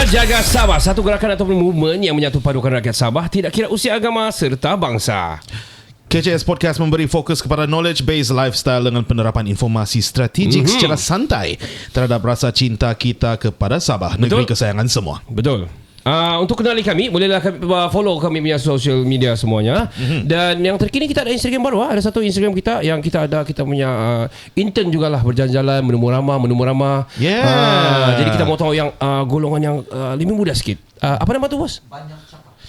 Jaga Sabah, satu gerakan ataupun movement yang menyatu padukan rakyat Sabah, tidak kira usia, agama serta bangsa. KCS Podcast memberi fokus kepada knowledge-based lifestyle dengan penerapan informasi strategik secara santai terhadap rasa cinta kita kepada Sabah, negeri kesayangan semua. Betul. Untuk kenali kami, bolehlah follow kami punya social media semuanya. Dan yang terkini kita ada Instagram baru. Ada satu Instagram kita yang kita punya intern jugalah, berjalan-jalan, menemu ramah. Jadi kita mau tahu yang golongan yang lebih muda sikit. Apa nama tu, bos?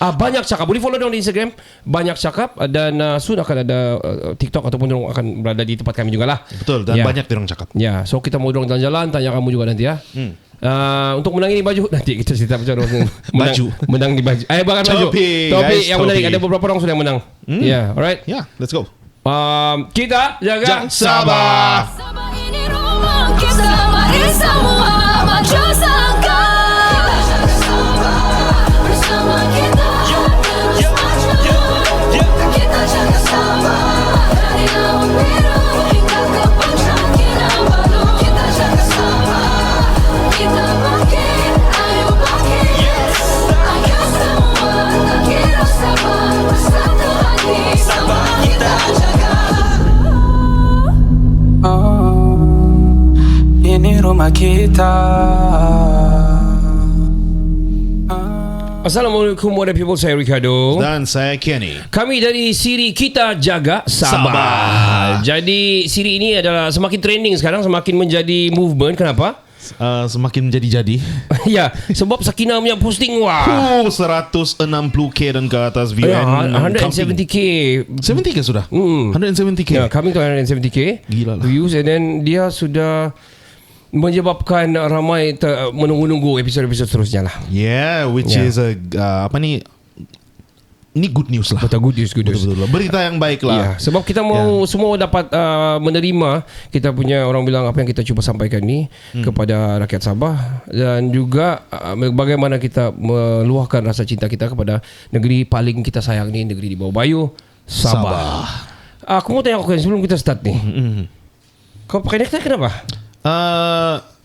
Banyak cakap. Boleh follow dong di Instagram Banyak Cakap. Dan soon akan ada TikTok ataupun dorang akan berada di tempat kami jugalah. Betul. Dan banyak dorang cakap. So kita mau dorang jalan-jalan, tanya kamu juga nanti ya. Untuk menang ini baju, nanti kita cerita macam mana menang di baju. Bukan baju. Topi yang menarik. Ada beberapa orang sudah yang menang. Alright. Let's go. Kita jaga Sabah. Sabah ini rumah kita, mari semua maju sangka. Kita jaga Sabah, bersama kita terus maju. Kita jaga Sabah, dari laut biru hingga ke puncak Kinabalu. Kita jaga Sabah, kita bangkit, ayo bangkit. Ayo semua, tak kira Sabah, bersatu hati Sabah kita jaga. Ini rumah kita. Assalamualaikum warahmatullahi wabarakatuh. Saya Ricardo. Dan saya Kenny. Kami dari siri Kita Jaga Sabah. Jadi siri ini adalah semakin trending sekarang, semakin menjadi movement. Kenapa? Semakin menjadi-jadi. Ya, sebab Sakinah punya posting 160k dan ke atas view. 170k. 70k sudah? 170k. Ya, kami tu 170k Gila lah. views. And then dia sudah menyebabkan ramai menunggu-nunggu episod-episod seterusnya lah. Which is ini good news lah. Betul, good news. Betul. Berita yang baik lah. Sebab kita mau semua dapat menerima kita punya, orang bilang, apa yang kita cuba sampaikan ni kepada rakyat Sabah. Dan juga bagaimana kita meluahkan rasa cinta kita kepada negeri paling kita sayang ni, negeri di bawah bayu, Sabah. Aku mau tanya kau sebelum kita start ni. Kau pakai necktie kenapa?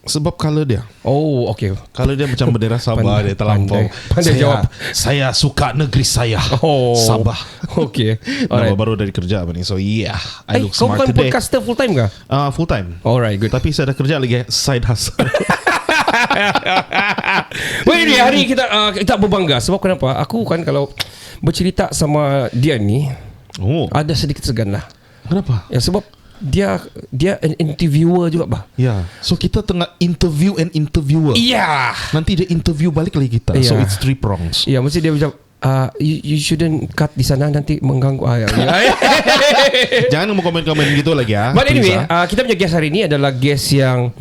Sebab color dia. Oh, okay. Color dia macam bendera Sabah. Dia terlampau. Pandai jawab. Saya suka negeri saya, Sabah. Okay. Nama baru dari kerja apa ni. So I look kau smart bukan today. podcaster full time ke? Full time. Alright, good. Tapi saya ada kerja lagi, side hustle. Ini hari kita berbangga. Sebab kenapa? Aku kan kalau bercerita sama dia ni, ada sedikit segan lah. Kenapa? Ya, sebab dia an interviewer juga, bah. So kita tengah interview and interviewer. Nanti dia interview balik lagi kita. So it's 3 prongs. Mesti dia macam you shouldn't cut di sana, nanti mengganggu. Jangan mau komen-komen gitu lagi ya. But anyway, kita punya guest hari ini adalah guest yang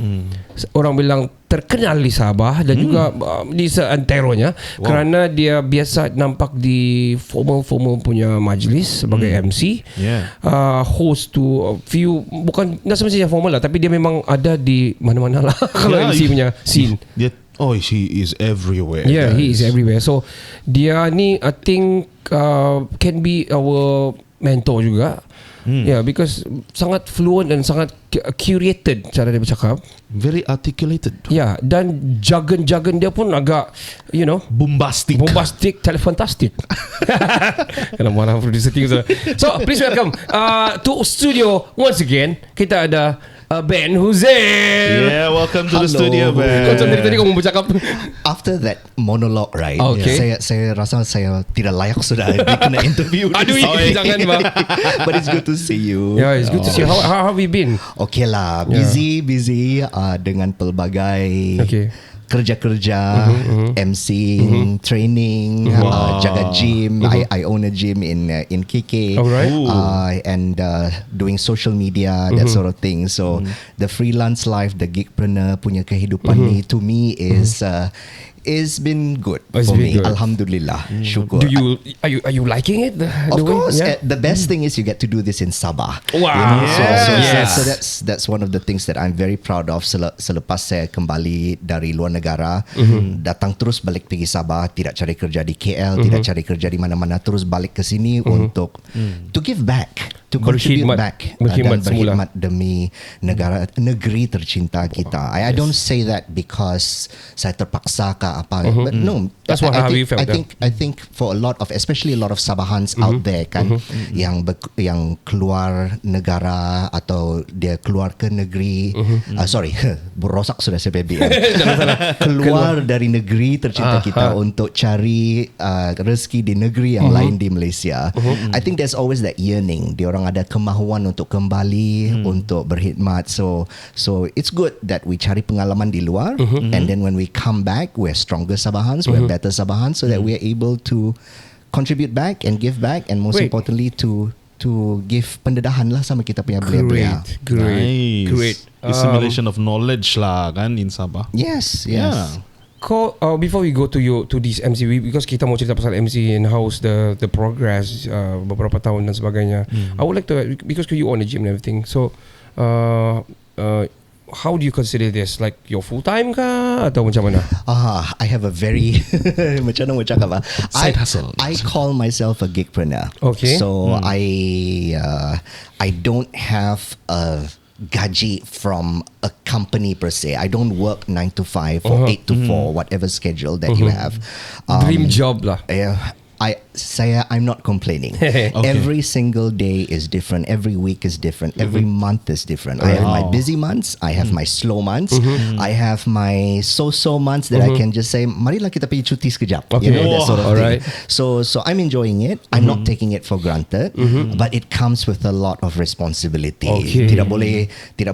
orang bilang terkenal di Sabah dan juga di seanteronya. Kerana dia biasa nampak di formal punya majlis sebagai MC, host to a few, bukan nggak semestinya formal lah, tapi dia memang ada di mana-mana lah kalau MC punya scene. He is everywhere. He is everywhere. So dia ni I think can be our mentor juga. Because sangat fluent dan sangat curated cara dia bercakap. Very articulated. Dan jargon dia pun agak bombastic, fantastic. Kalau mana producer tinggi. So please welcome to studio once again. Kita ada Ben Uzair. Welcome to the studio, Ben. Kau tadi kau mau bercakap. After that monologue, right? Okay. Saya rasa saya tidak layak sudah kena interview. Aduh, jangan, bang. But it's good to see you. It's good to see you. How have you been? Okay lah, busy dengan pelbagai kerja-kerja, emceeing, training, jaga gym. I own a gym in KK. And doing social media, that sort of thing. So the freelance life, the gigpreneur punya kehidupan ni, to me is been good for me. Good. Alhamdulillah. Syukur. Are you liking it? Of course. The best thing is you get to do this in Sabah. Wow. So that's one of the things that I'm very proud of. Selepas saya kembali dari luar negara, datang terus balik pergi Sabah, tidak cari kerja di KL, tidak cari kerja di mana-mana, terus balik ke sini untuk to give back. to contribute Berkhidmat. back Berkhidmat dan semula. berkhidmat demi negeri tercinta kita. I don't say that because saya terpaksa ke apa, but no, That's what how you felt. I think for a lot of, especially a lot of Sabahans out there kan, yang keluar negara atau dia keluar ke negeri, sorry, rosak sudah saya baby. Keluar dari negeri tercinta kita untuk cari rezeki di negeri yang lain di Malaysia. I think there's always that yearning. Diorang ada kemahuan untuk kembali, untuk berkhidmat. So it's good that we cari pengalaman di luar, and then when we come back, we're stronger Sabahans, we're better Sabahans, so that we're able to contribute back and give back, and most importantly to give pendedahan lah sama kita punya belia-belia. Great. Assimilation of knowledge lah kan in Sabah. Yes. Before we go to this Emcee, because kita mau cerita pasal Emcee and how's the progress beberapa tahun dan sebagainya. I would like to, because you own a gym and everything. So how do you consider this? Like your full time kah atau macam mana? I have a very macam mana mau cakap Side hustle. I call myself a gigpreneur. Okay. So I don't have a gaji from a company per se. I don't work 9 to 5 or 8 to 4, whatever schedule that you have. Dream job lah. I'm not complaining. Every single day is different. Every week is different. Every month is different. I have my busy months. I have my slow months. I have my so-so months that I can just say, marilah kita pergi cuti sekejap. Okay. That sort of thing. Alright. So I'm enjoying it. I'm not taking it for granted. But it comes with a lot of responsibility. Okay. Tidak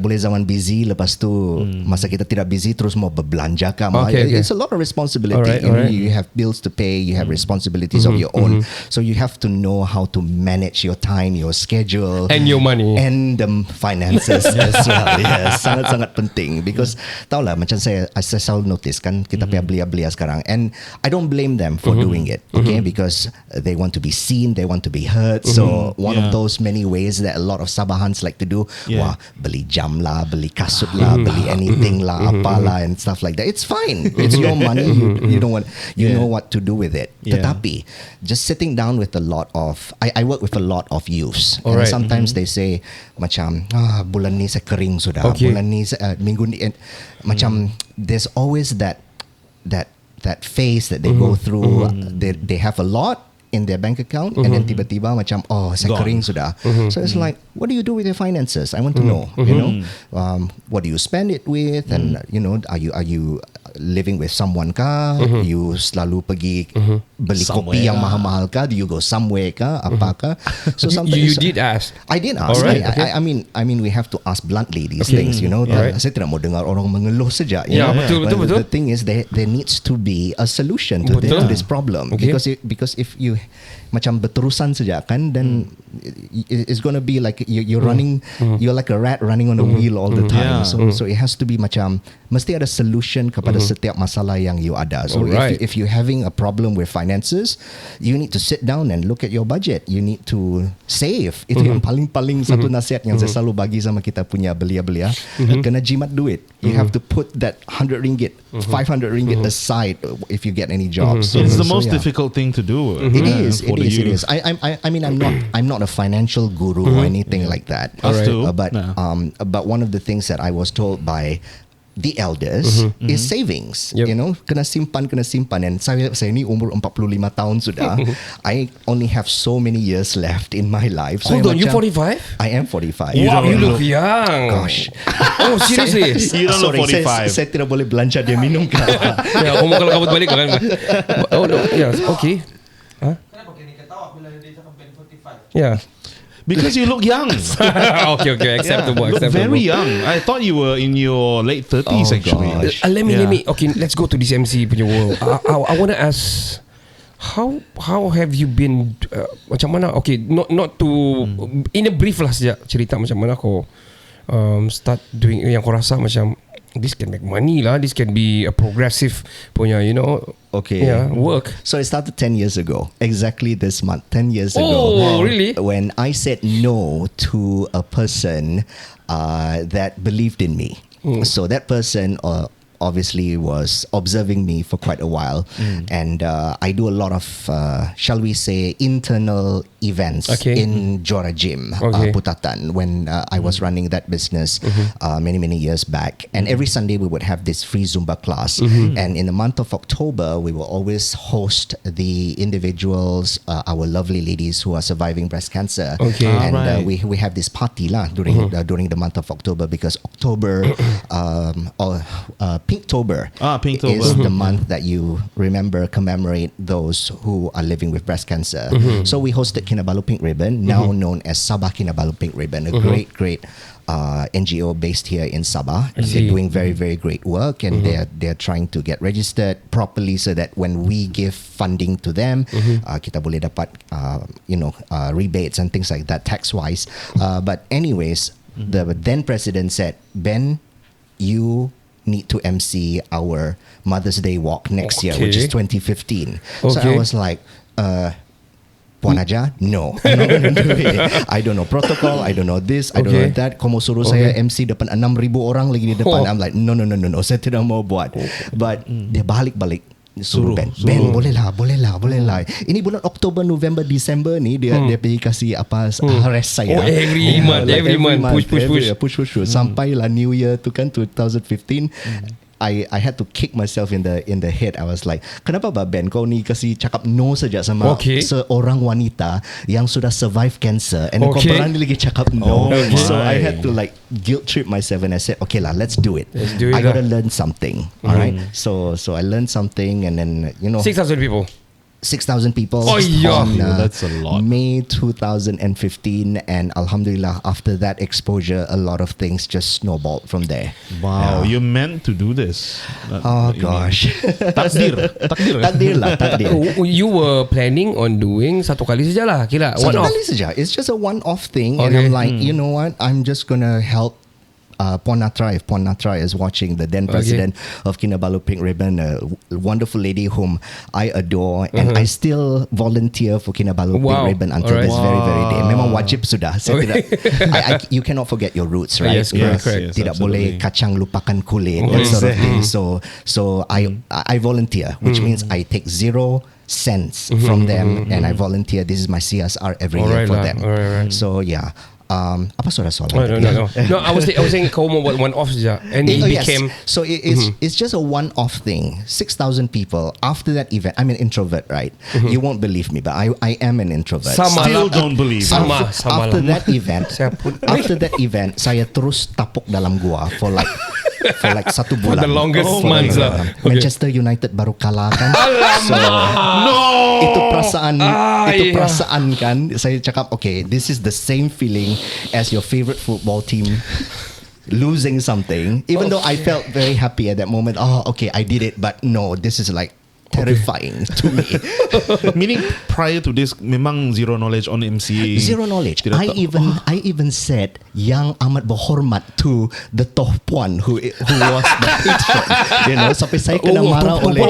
boleh zaman busy, lepas tu masa kita tidak busy terus mau berbelanja ke. It's a lot of responsibility. Alright. You have bills to pay. You have responsibilities of your own. So you have to know how to manage your time, your schedule, And your money. and the finances as well. Yes, sangat-sangat penting, because tahulah macam saya selalu notice kan kita punya belia-belia sekarang, and I don't blame them for doing it, okay, because they want to be seen, they want to be heard. So one of those many ways that a lot of Sabahans like to do, wah, beli jam lah, beli kasut lah, beli anything lah, apalah and stuff like that. It's fine. It's your money. You know what to do with it. Tetapi just sitting down with a lot of, I work with a lot of youths, and sometimes they say macam bulan ni saya kering sudah, bulan ni minggu ni, macam there's always that phase that they go through. They have a lot in their bank account, and then tiba-tiba macam saya kering sudah. So it's like, what do you do with your finances? I want to know. What do you spend it with? And are you living with someone kah? You selalu pergi beli kopi yang mahal-mahal kah? Do you go somewhere kah? Apakah? So sometimes You did ask. I did ask. Alright, I mean we have to ask bluntly these things. Saya tidak mau dengar orang mengeluh saja. Betul. The thing is, there needs to be a solution to this problem. Because if you macam berterusan saja kan, then it's going to be like you're running, you're like a rat running on a wheel all the time. So it has to be macam mesti ada solution kepada setiap masalah yang you ada. So if you're having a problem with finances, you need to sit down and look at your budget. You need to save. Itu yang paling satu nasihat yang saya selalu bagi sama kita punya belia-belia. Kena jimat duit. You have to put that 100 ringgit, 500 ringgit aside if you get any jobs. It's the most difficult thing to do. It is. I mean, I'm not a financial guru or anything like that. But one of the things that I was told by the elders is savings. Kena simpan. And saya ni umur 45 tahun sudah. I only have so many years left in my life. So Hold on, you 45? I am 45. Wow, you look young. Gosh. Oh, seriously? You don't look 45. Saya tidak boleh belanja dia minum kan. Umur kalau kabut balik kan. Oh no, yes, okay. Kenapa kini ketawa bila dia cakap Ben 45? Yeah. Because you look young. Okay, acceptable. Look very young. I thought you were in your late 30s actually. Let me. Okay, let's go to this Emcee punya world. I want to ask, how have you been? Macam mana? Okay, not to in a brief lah saja cerita macam mana kau start doing yang kau rasa macam this can make money lah. This can be a progressive punya, work. So it started 10 years ago. Exactly this month, 10 years ago. Oh, really? When I said no to a person that believed in me. So that person obviously was observing me for quite a while, and I do a lot of, shall we say, internal events in Jora Gym, Putatan, when I was running that business many years back. And every Sunday we would have this free Zumba class, and in the month of October we will always host the individuals, our lovely ladies who are surviving breast cancer, and we have this party lah during the month of October, because October Pinktober is the month that you commemorate those who are living with breast cancer. So we hosted Kinabalu Pink Ribbon, now known as Sabah Kinabalu Pink Ribbon, a great NGO based here in Sabah. They're doing very great work, and they're trying to get registered properly so that when we give funding to them, kita boleh dapat rebates and things like that tax wise. But anyways, the then president said, Ben, you need to MC our Mother's Day walk next year, which is 2015. So I was like, Puan Aja, no, I'm not going to do it. I don't know protocol, I don't know this, I don't know that. Kamu suruh saya MC depan 6,000 orang lagi di depan. I'm like, no, saya tidak mau buat. But dia balik suruh Ben, boleh lah. Ini bulan Oktober, November, December ni dia pergi kasih apa rest saya. Every month push. Sampailah New Year tu kan 2015. I had to kick myself in the head. I was like, kenapa Ben kau ni kasi cakap no saja sama seorang wanita yang sudah survive cancer, and kau berani lagi cakap no. So I had to like guilt trip myself, and I said, okay lah, let's do it. I gotta learn something. All right. So I learned something, and then 6,000 people. 6,000 people on that's a lot. May 2015, and Alhamdulillah, after that exposure, a lot of things just snowballed from there. Wow, you meant to do this. Oh gosh. Takdir lah. You were planning on doing satu kali saja lah, kira satu kali saja. It's just a one-off thing, and I'm like, you know what? I'm just gonna help Puan Natra, if Puan Natra is watching, the then president of Kinabalu Pink Ribbon, a wonderful lady whom I adore, and I still volunteer for Kinabalu Pink Ribbon until this very day. Memang wajib sudah. You cannot forget your roots, right? Yes, correct. Tidak boleh kacang lupakan kulit, that sort of thing. So I volunteer, which means I take 0 cents from them, and I volunteer. This is my CSR every year for them. So yeah. Apa suara soalan? No, I was saying kau mau buat one off saja, and it became so it's just a one off thing. 6,000 people after that event. I'm an introvert, right? You won't believe me, but I am an introvert. Still don't believe. After that event, saya terus tapuk dalam gua for like 1 bulan. For the longest months lah. Manchester United baru kalah kan. So itu perasaan kan. Saya cakap, okay, this is the same feeling as your favorite football team losing something. Even though I felt very happy at that moment. Oh, okay, I did it. But no, this is like terrifying to me. Meaning prior to this memang zero knowledge on MCA. Zero knowledge. I even said yang amat berhormat to the Toh Puan who was the patron. Sampai saya kena marah oleh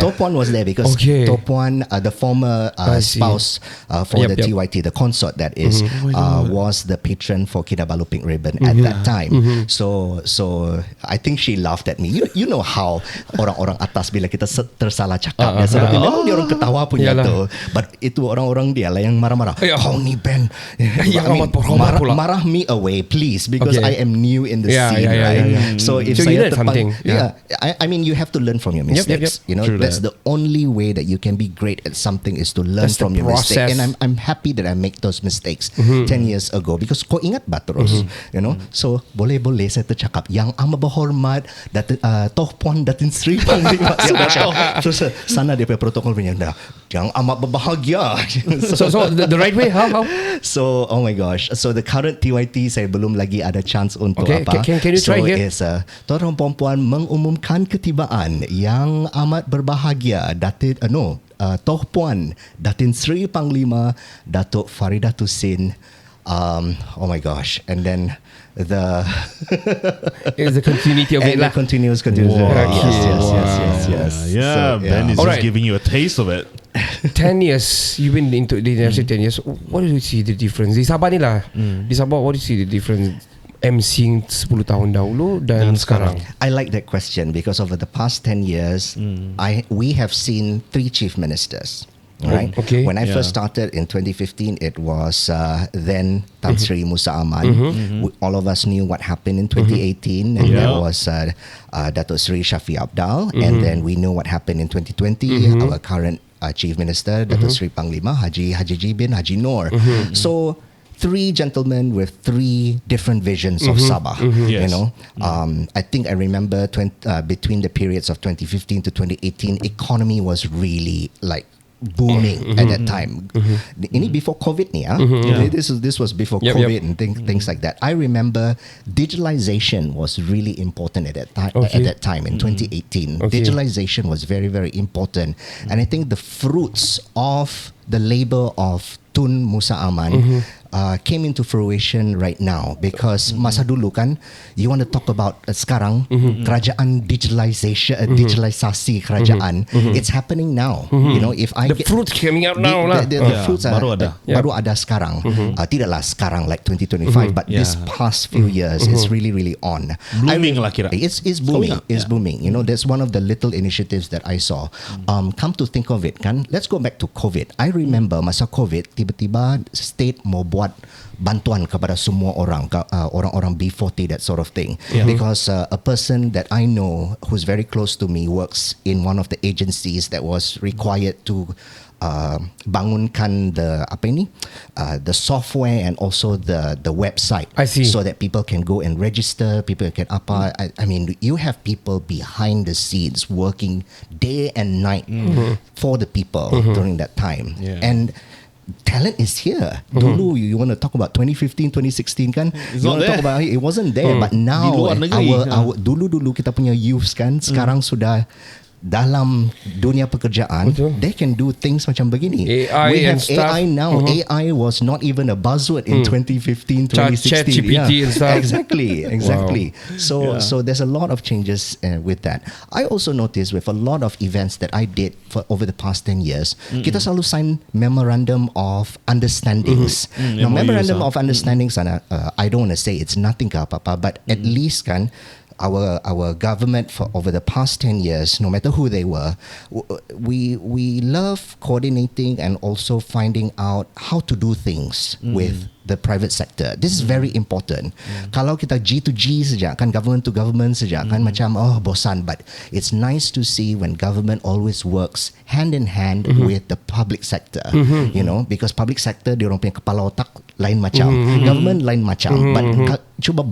Toh Puan was there because Toh Puan, the former spouse for the TYT, the consort that is, was the patron for Kinabalu Pink Ribbon at that time. So I think she laughed at me. You know how orang-orang atas bila kita tersalah cakap memang dia orang ketawa punya tu, but itu orang-orang dia lah yang marah-marah. Kau ni Ben, marah me away please, because I am new in the scene, right? So if saya terpang, I mean you have to learn from your mistakes. That's the only way that you can be great at something, is to learn from your mistake. And I'm happy that I make those mistakes 10 years ago, because kau ingat ba terus, so boleh saya tercakap yang amat berhormat Toh Puan Datin Sri Panglima. Terus sana dia punya protokol punya yang amat berbahagia. So the right way, how? So oh my gosh, so the current TYT saya belum lagi ada chance untuk apa. Can you try here? So is Tuan Puan mengumumkan ketibaan yang amat berbahagia Toh Puan Datin Sri Panglima Datuk Faridatus Sin. Oh my gosh, and then it's the continuity of it. Continues. Yes. Yeah, Ben is just giving you a taste of it. 10 years you've been into the industry. 10 years. What do you see the difference? Di Sabah ni lah. Di Sabah, what do you see the difference? emceeing 10 tahun dahulu dan sekarang? I like that question because over the past 10 years, we have seen 3 chief ministers. Right. Okay. When I first started in 2015, it was then Tan Sri Musa Aman. All of us knew what happened in 2018, and that was Dato Sri Shafi Abdal. And then we know what happened in 2020. Our current Chief Minister, Dato Sri Panglima Haji Ji bin Haji Noor. So 3 gentlemen with 3 different visions of Sabah. You know, I think I remember between the periods of 2015 to 2018, economy was really like booming at that time. Ini before COVID ni, this was before COVID and things like that. I remember digitalization was really important at that time. At that time in 2018, digitalization was very, very important, and I think the fruits of the labor of Tun Musa Aman came into fruition right now because masa dulu kan, you want to talk about sekarang kerajaan digitalisasi kerajaan, it's happening now. You know, if I The fruits coming out now lah. the fruits baru ada sekarang. Tidaklah sekarang like 2025, but this past few years it's really, really on. Blooming lah kira. It's booming. It's booming. You know, that's one of the little initiatives that I saw. Come to think of it, kan, let's go back to COVID. I remember masa COVID, tiba-tiba state mau buat bantuan kepada semua orang, orang-orang B40, that sort of thing. Because a person that I know who's very close to me works in one of the agencies that was required to bangunkan the software and also the website. I see. So that people can go and register, people can I mean, you have people behind the scenes working day and night for the people during that time. And talent is here. Dulu you want to talk about 2015, 2016 kan? It's You not want to talk there. about it wasn't there, but now Di luar negeri. our dulu kita punya youths kan sekarang sudah dalam dunia pekerjaan. They can do things macam begini. AI We and have stuff. AI now. AI was not even a buzzword in 2015, 2016. ChatGPT and stuff. Exactly. So there's a lot of changes with that. I also noticed with a lot of events that I did for over the past 10 years, kita selalu sign memorandum of understandings. Now, memorandum of understandings, I don't want to say it's nothing ke apa-apa, but at least kan, our government for over the past 10 years, no matter who they were, we love coordinating and also finding out how to do things with the private sector. This is very important. Kalau kita G to G saja kan, government to government saja kan, macam bosan. But it's nice to see when government always works hand in hand with the public sector. You know, because public sector dia orang punya kepala otak lain macam, government lain macam. But cuba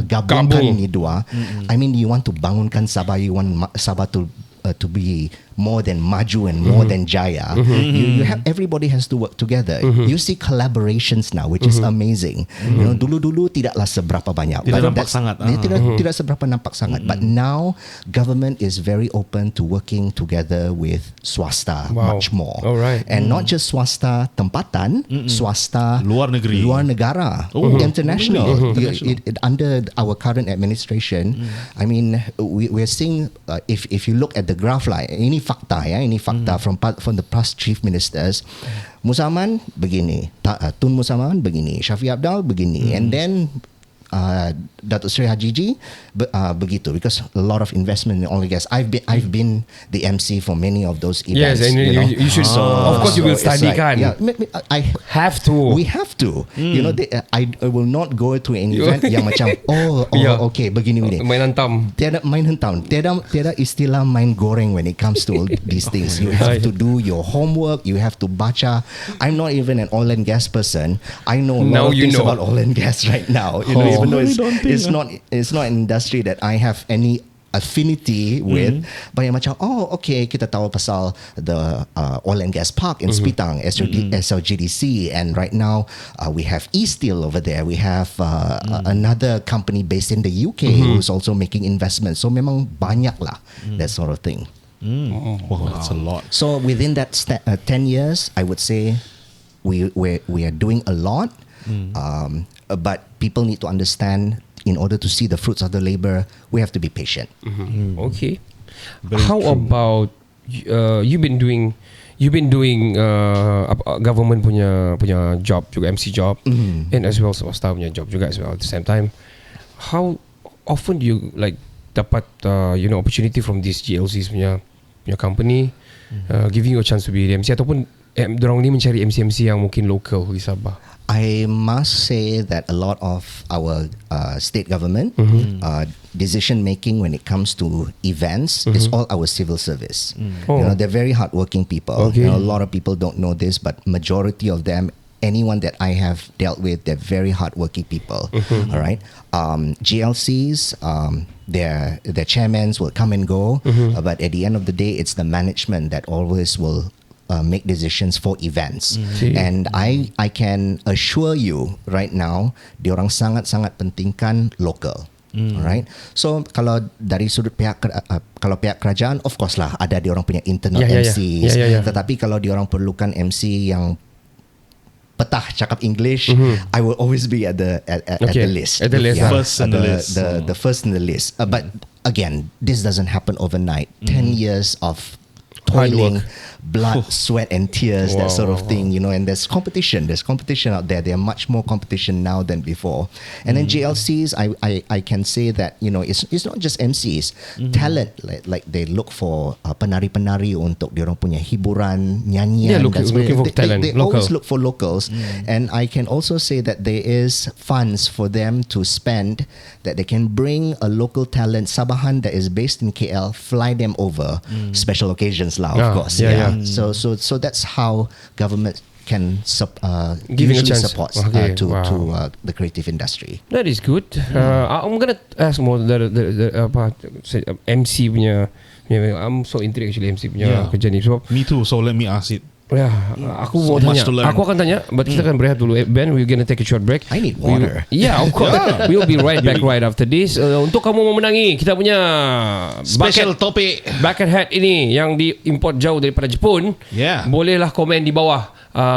gabungkan ni dua. I mean, you want to bangunkan Sabah, you want Sabah to be more than maju and more than jaya. You have, everybody has to work together. You see collaborations now, which is amazing. You know, dulu tidaklah seberapa banyak. Tidak but nampak that's- sangat. Tidak seberapa nampak sangat. But now government is very open to working together with swasta much more. Alright. And not just swasta tempatan, swasta Luar negeri. luar negara, international. Under our current administration, I mean, we're seeing if you look at the graph lah, ini fakta from the past chief ministers. Musa Aman begini, Tun Musa Aman begini, Shafi Abdal begini, and then Dato Sri Haji begitu, because a lot of investment in oil and gas. I've been the MC for many of those events. Yes, and you should. Of course, you will it's study like, kan. yeah, I Have to. we have to. You know, I will not go to an event yang macam okay begini. Main hantam. Tiada main hentam. Tiada istilah main goreng when it comes to all these things. You have to do your homework. You have to baca. I'm not even an oil and gas person. I know a Now lot of you things know. about oil and gas right now. You know, even though it's not an industry that I have any affinity with, but yang macam okay, kita tahu pasal the oil and gas park in Spitang, SLGDC, and right now we have E-Steel over there. We have another company based in the UK who's also making investments. So memang banyak lah that sort of thing. Wow, that's a lot. So within that 10 years, I would say we are doing a lot, but people need to understand, in order to see the fruits of the labor, we have to be patient. Okay. How about you've been doing government punya job juga, MC job, and as well swasta punya job juga as well at the same time. how often do you like dapat opportunity from these GLCs punya company giving you a chance to be the MC ataupun dorang ni mencari MC yang mungkin local di Sabah? I must say that a lot of our state government decision making when it comes to events is all our civil service. They're very hardworking people. Okay. A lot of people don't know this, but majority of them, anyone that I have dealt with, they're very hardworking people. All right. GLCs, their chairmans will come and go, but at the end of the day, it's the management that always will make decisions for events. And I can assure you right now, diorang sangat-sangat pentingkan local. Alright. So kalau dari sudut pihak kerajaan, of course lah ada diorang punya internal MCs. Tetapi kalau diorang perlukan MC yang petah cakap English, I will always be at the list. At the list. First in the list. The first in the list. But again, this doesn't happen overnight. 10 years of toiling, blood, sweat and tears, that sort of thing, and there's competition out there. There's much more competition now than before. And then GLCs, I can say that it's not just MCs, talent, like they look for penari-penari untuk diorang punya hiburan, nyanyian. Looking for talent, they always look for locals. And I can also say that there is funds for them to spend, that they can bring a local talent Sabahan that is based in KL, fly them over, special occasions lah, of course. So that's how government can Giving a usually chance. support Okay, to the creative industry. That is good. I'm gonna ask more the MC punya. I'm so intrigued actually MC punya kerja ni. So Me too. So let me ask it. Aku mau much tanya. to learn. Aku akan tanya, but kita akan berehat dulu. Ben, we're gonna take a short break. I need water. Of course. We'll be right back right after this. Untuk kamu memenangi kita punya Special topic. bucket hat ini yang diimport jauh daripada Jepun. Bolehlah komen di bawah.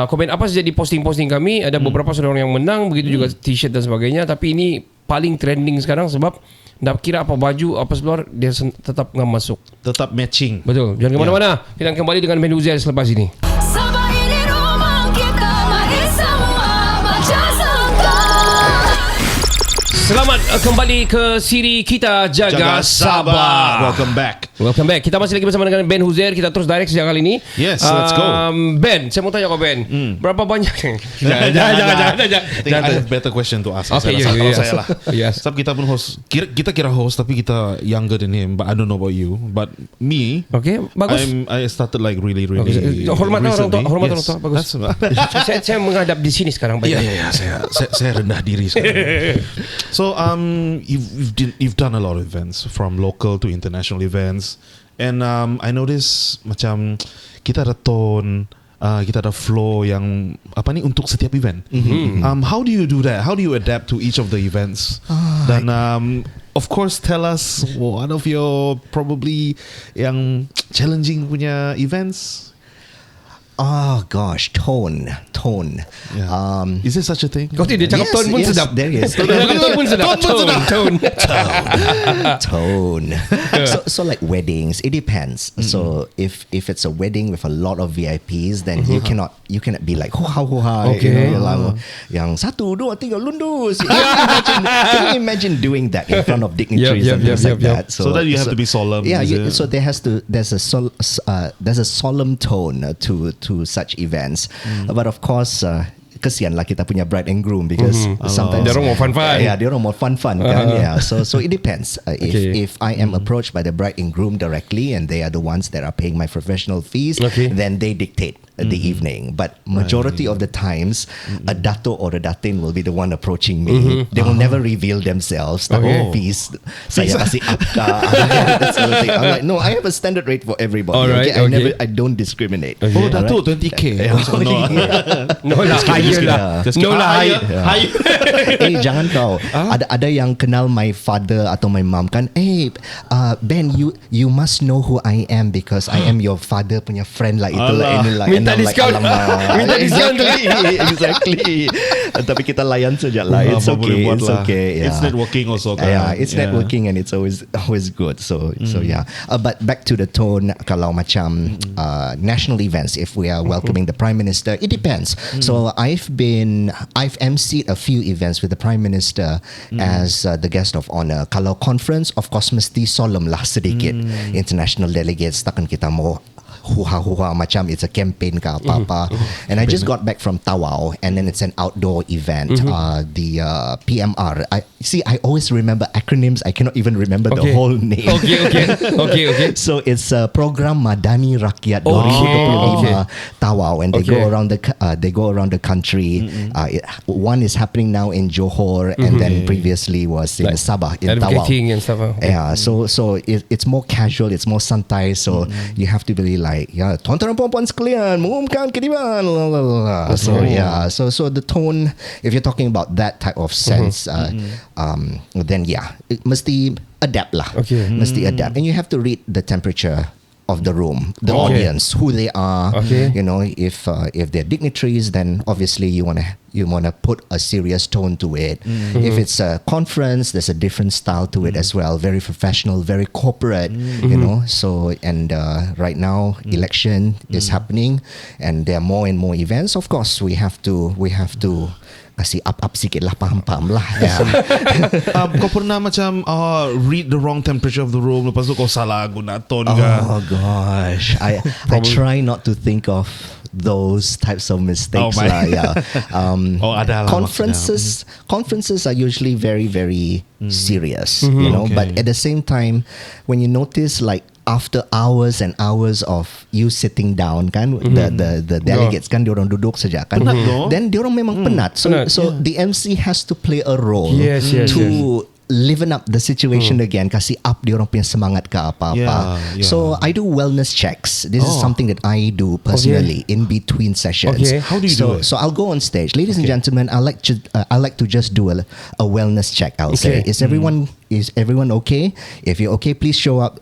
Komen apa saja di posting-posting kami. Ada beberapa saudara yang menang, begitu juga t-shirt dan sebagainya. Tapi ini paling trending sekarang sebab tak kira apa baju, apa seluar, dia tetap masuk. Tetap matching. Betul. Jangan ke mana-mana. Kita akan kembali dengan Ben Uzair selepas ini. Sabah ini rumah kita, mari semua baca sangka. Selamat kembali ke siri kita Jaga Sabah. Welcome back. Kita masih lagi bersama dengan Ben Uzair. Kita terus direct sejak kali ini. Yes, let's go. Ben, saya mau tanya kau Ben. Berapa banyak? Jangan. I have better question to ask. Okay, saya lah. Yes. Sebab kita pun host. Kita kira host, tapi kita younger than him. But I don't know about you. But me, okay, bagus. I started like really Hormat orang tua. Hormat orang tua. Bagus. Saya menghadap di sini sekarang. Ya. Saya rendah diri sekarang. So you've done a lot of events, from local to international events, and I notice macam kita ada tone, kita ada flow yang untuk setiap event. How do you do that? How do you adapt to each of the events? Dan of course tell us one of your probably yang challenging punya events. Oh gosh, tone. Is there such a thing? Kau tidak cakap tone pun sedap. There is. Tone pun sedap. Tone. So like weddings, it depends. So if it's a wedding with a lot of VIPs, then you cannot be like ho-ha. Okay. Yang 1, 2, 3 lundus. Can you imagine doing that in front of dignitaries and things like that? So that you have to be solemn. Yeah. So there's a solemn tone to such events. But of course, kesian lah kita punya bride and groom, because sometimes dia orang mau fun-fun. Yeah, dia orang mau fun-fun kan. Yeah. So it depends. If I am approached by the bride and groom directly and they are the ones that are paying my professional fees, then they dictate the evening. But majority of the times, a dato or a datin will be the one approaching me. They will never reveal themselves. Fees saya kasih that sort of thing. I'm like, no, I have a standard rate for everybody. Alright, I don't discriminate. Oh, dato 20k. No lah, higher lah. No lah, higher. Jangan kau. Ada yang kenal my father atau my mom kan. Ben, you must know who I am because I am your father punya friend lah. Itulah inilah. minta diskaun. Minta diskaun tu. Exactly. Tapi kita layan saja lah. It's okay. It's okay. Yeah. It's networking also kan. Yeah, it's networking and it's always good. So yeah. But back to the tone, kalau macam national events, if we are welcoming the Prime Minister, it depends. So I've emceed a few events with the Prime Minister as the guest of honor. Kalau conference, of course mesti solemn lah sedikit. International delegates, takkan kita mau huha-huha macam it's a campaign ke apa-apa. And I just got back from Tawau, and then it's an outdoor event. The PMR. I always remember acronyms. I cannot even remember the whole name. Okay. So it's Program Madani Rakyat 2025 Tawau, and they go around the country. One is happening now in Johor, and then previously was in Sabah in Tawau. Advocating and stuff. Yeah, so it's more casual, it's more santai. So you have to be like, yeah, tuan-tuan dan puan-puan sekalian, mengumumkan kediman. So yeah, so the tone, if you're talking about that type of sense, then yeah, it mesti adapt lah. Mesti adapt, and you have to read the temperature of the room, the audience, who they are. You know, if they're dignitaries, then obviously you wanna put a serious tone to it. If it's a conference, there's a different style to it as well. Very professional, very corporate. You know, so and right now election is happening, and there are more and more events. Of course, we have to kasih up sikit lah, paham-paham lah. Kau pernah macam read the wrong temperature of the room, lepas tu kau salah guna tone ke? Oh gosh, I try not to think of those types of mistakes lah. Yeah. Ada lah Conferences are usually very, very serious, you know. But at the same time, when you notice like after hours and hours of you sitting down kan, the delegates kan diorang duduk saja kan, then diorang memang penat. So the MC has to play a role to liven up the situation again, kasih up diorang punya semangat ke apa-apa. So I do wellness checks. This is something that I do personally in between sessions. How do you do it? So I'll go on stage, ladies and gentlemen. I like to just do a wellness check. I'll say, is everyone okay? If you're okay, please show up.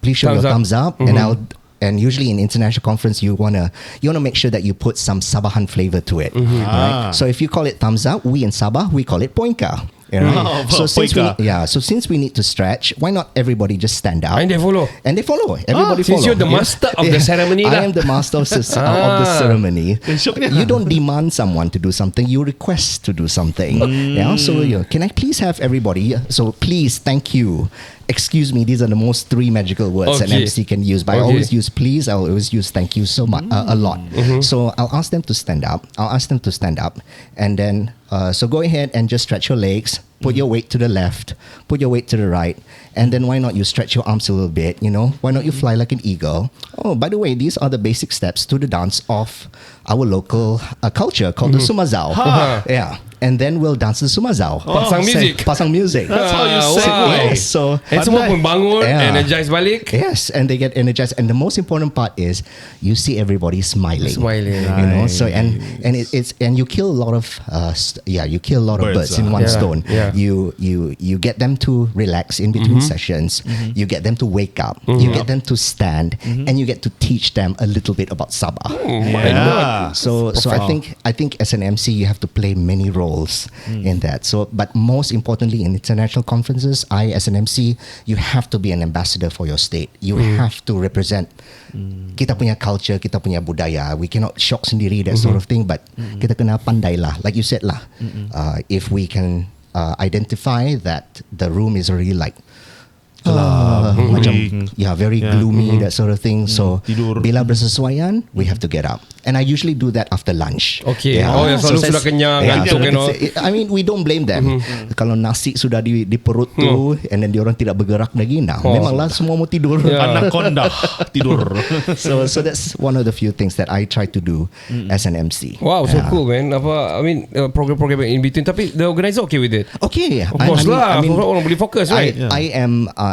Please show your thumbs up, and usually in international conference, you wanna make sure that you put some Sabahan flavor to it. Right? So if you call it thumbs up, we in Sabah we call it poinka. Right? So since we need to stretch, why not everybody just stand up? And they follow. Everybody follow. Since you're the master of the ceremony, I am the master of the ceremony. You don't demand someone to do something; you request to do something. Yeah. So can I please have everybody? So please, thank you. Excuse me. These are the most 3 magical words an MC can use. But I always use please. I always use thank you so much a lot. So I'll ask them to stand up. And then so go ahead and just stretch your legs. Put your weight to the left. Put your weight to the right. And then why not you stretch your arms a little bit? You know, why not you fly like an eagle? Oh, by the way, these are the basic steps to the dance of our local culture called the Sumazao. Yeah. And then we'll dance the Sumazao. Pasang music. That's how you segue. Yes. So and semua pun bangun, energize balik. Yes, and they get energized. And the most important part is you see everybody smiling. You know, so and you kill a lot of birds in one stone. You get them to relax in between sessions. You get them to wake up. You get them to stand, and you get to teach them a little bit about Sabah. So I think as an MC you have to play many roles in that. So, but most importantly in international conferences, I as an MC, you have to be an ambassador for your state. You have to represent kita punya culture, kita punya budaya. We cannot shock sendiri that sort of thing, but kita kena pandai lah, like you said lah. If we can identify that the room is already like macam very gloomy, that sort of thing. So bila bersesuaian, we have to get up. And I usually do that after lunch. Selalu sudah kenyang, ngantuk, I mean, we don't blame them. Kalau nasi sudah di perut tu, and then diorang tidak bergerak lagi, memanglah semua mau tidur. Anaconda tidur. So that's one of the few things that I try to do as an MC. Wow, so cool, man. I mean, program in between. Tapi the organizer okay with it? Okay, of course lah. Orang boleh fokus, right?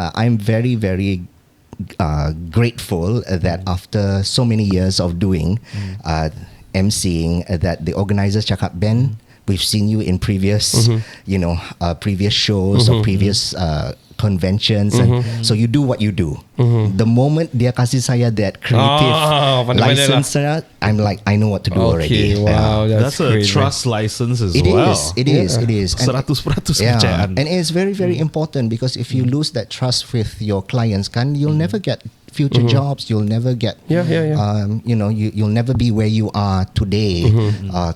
I'm very, very grateful that after so many years of doing emceeing, that the organizers cakap, Ben, we've seen you in previous, previous shows or previous conventions, and so you do what you do. The moment dia kasih saya that creative pandai-pandai license, I'm like, I know what to do already. Wow, That's a great, trust license as It well. is. It is. It is. And 100% kepercayaan. and it's very, very important, because if you lose that trust with your clients, you'll never get future jobs. You'll never get. You'll never be where you are today.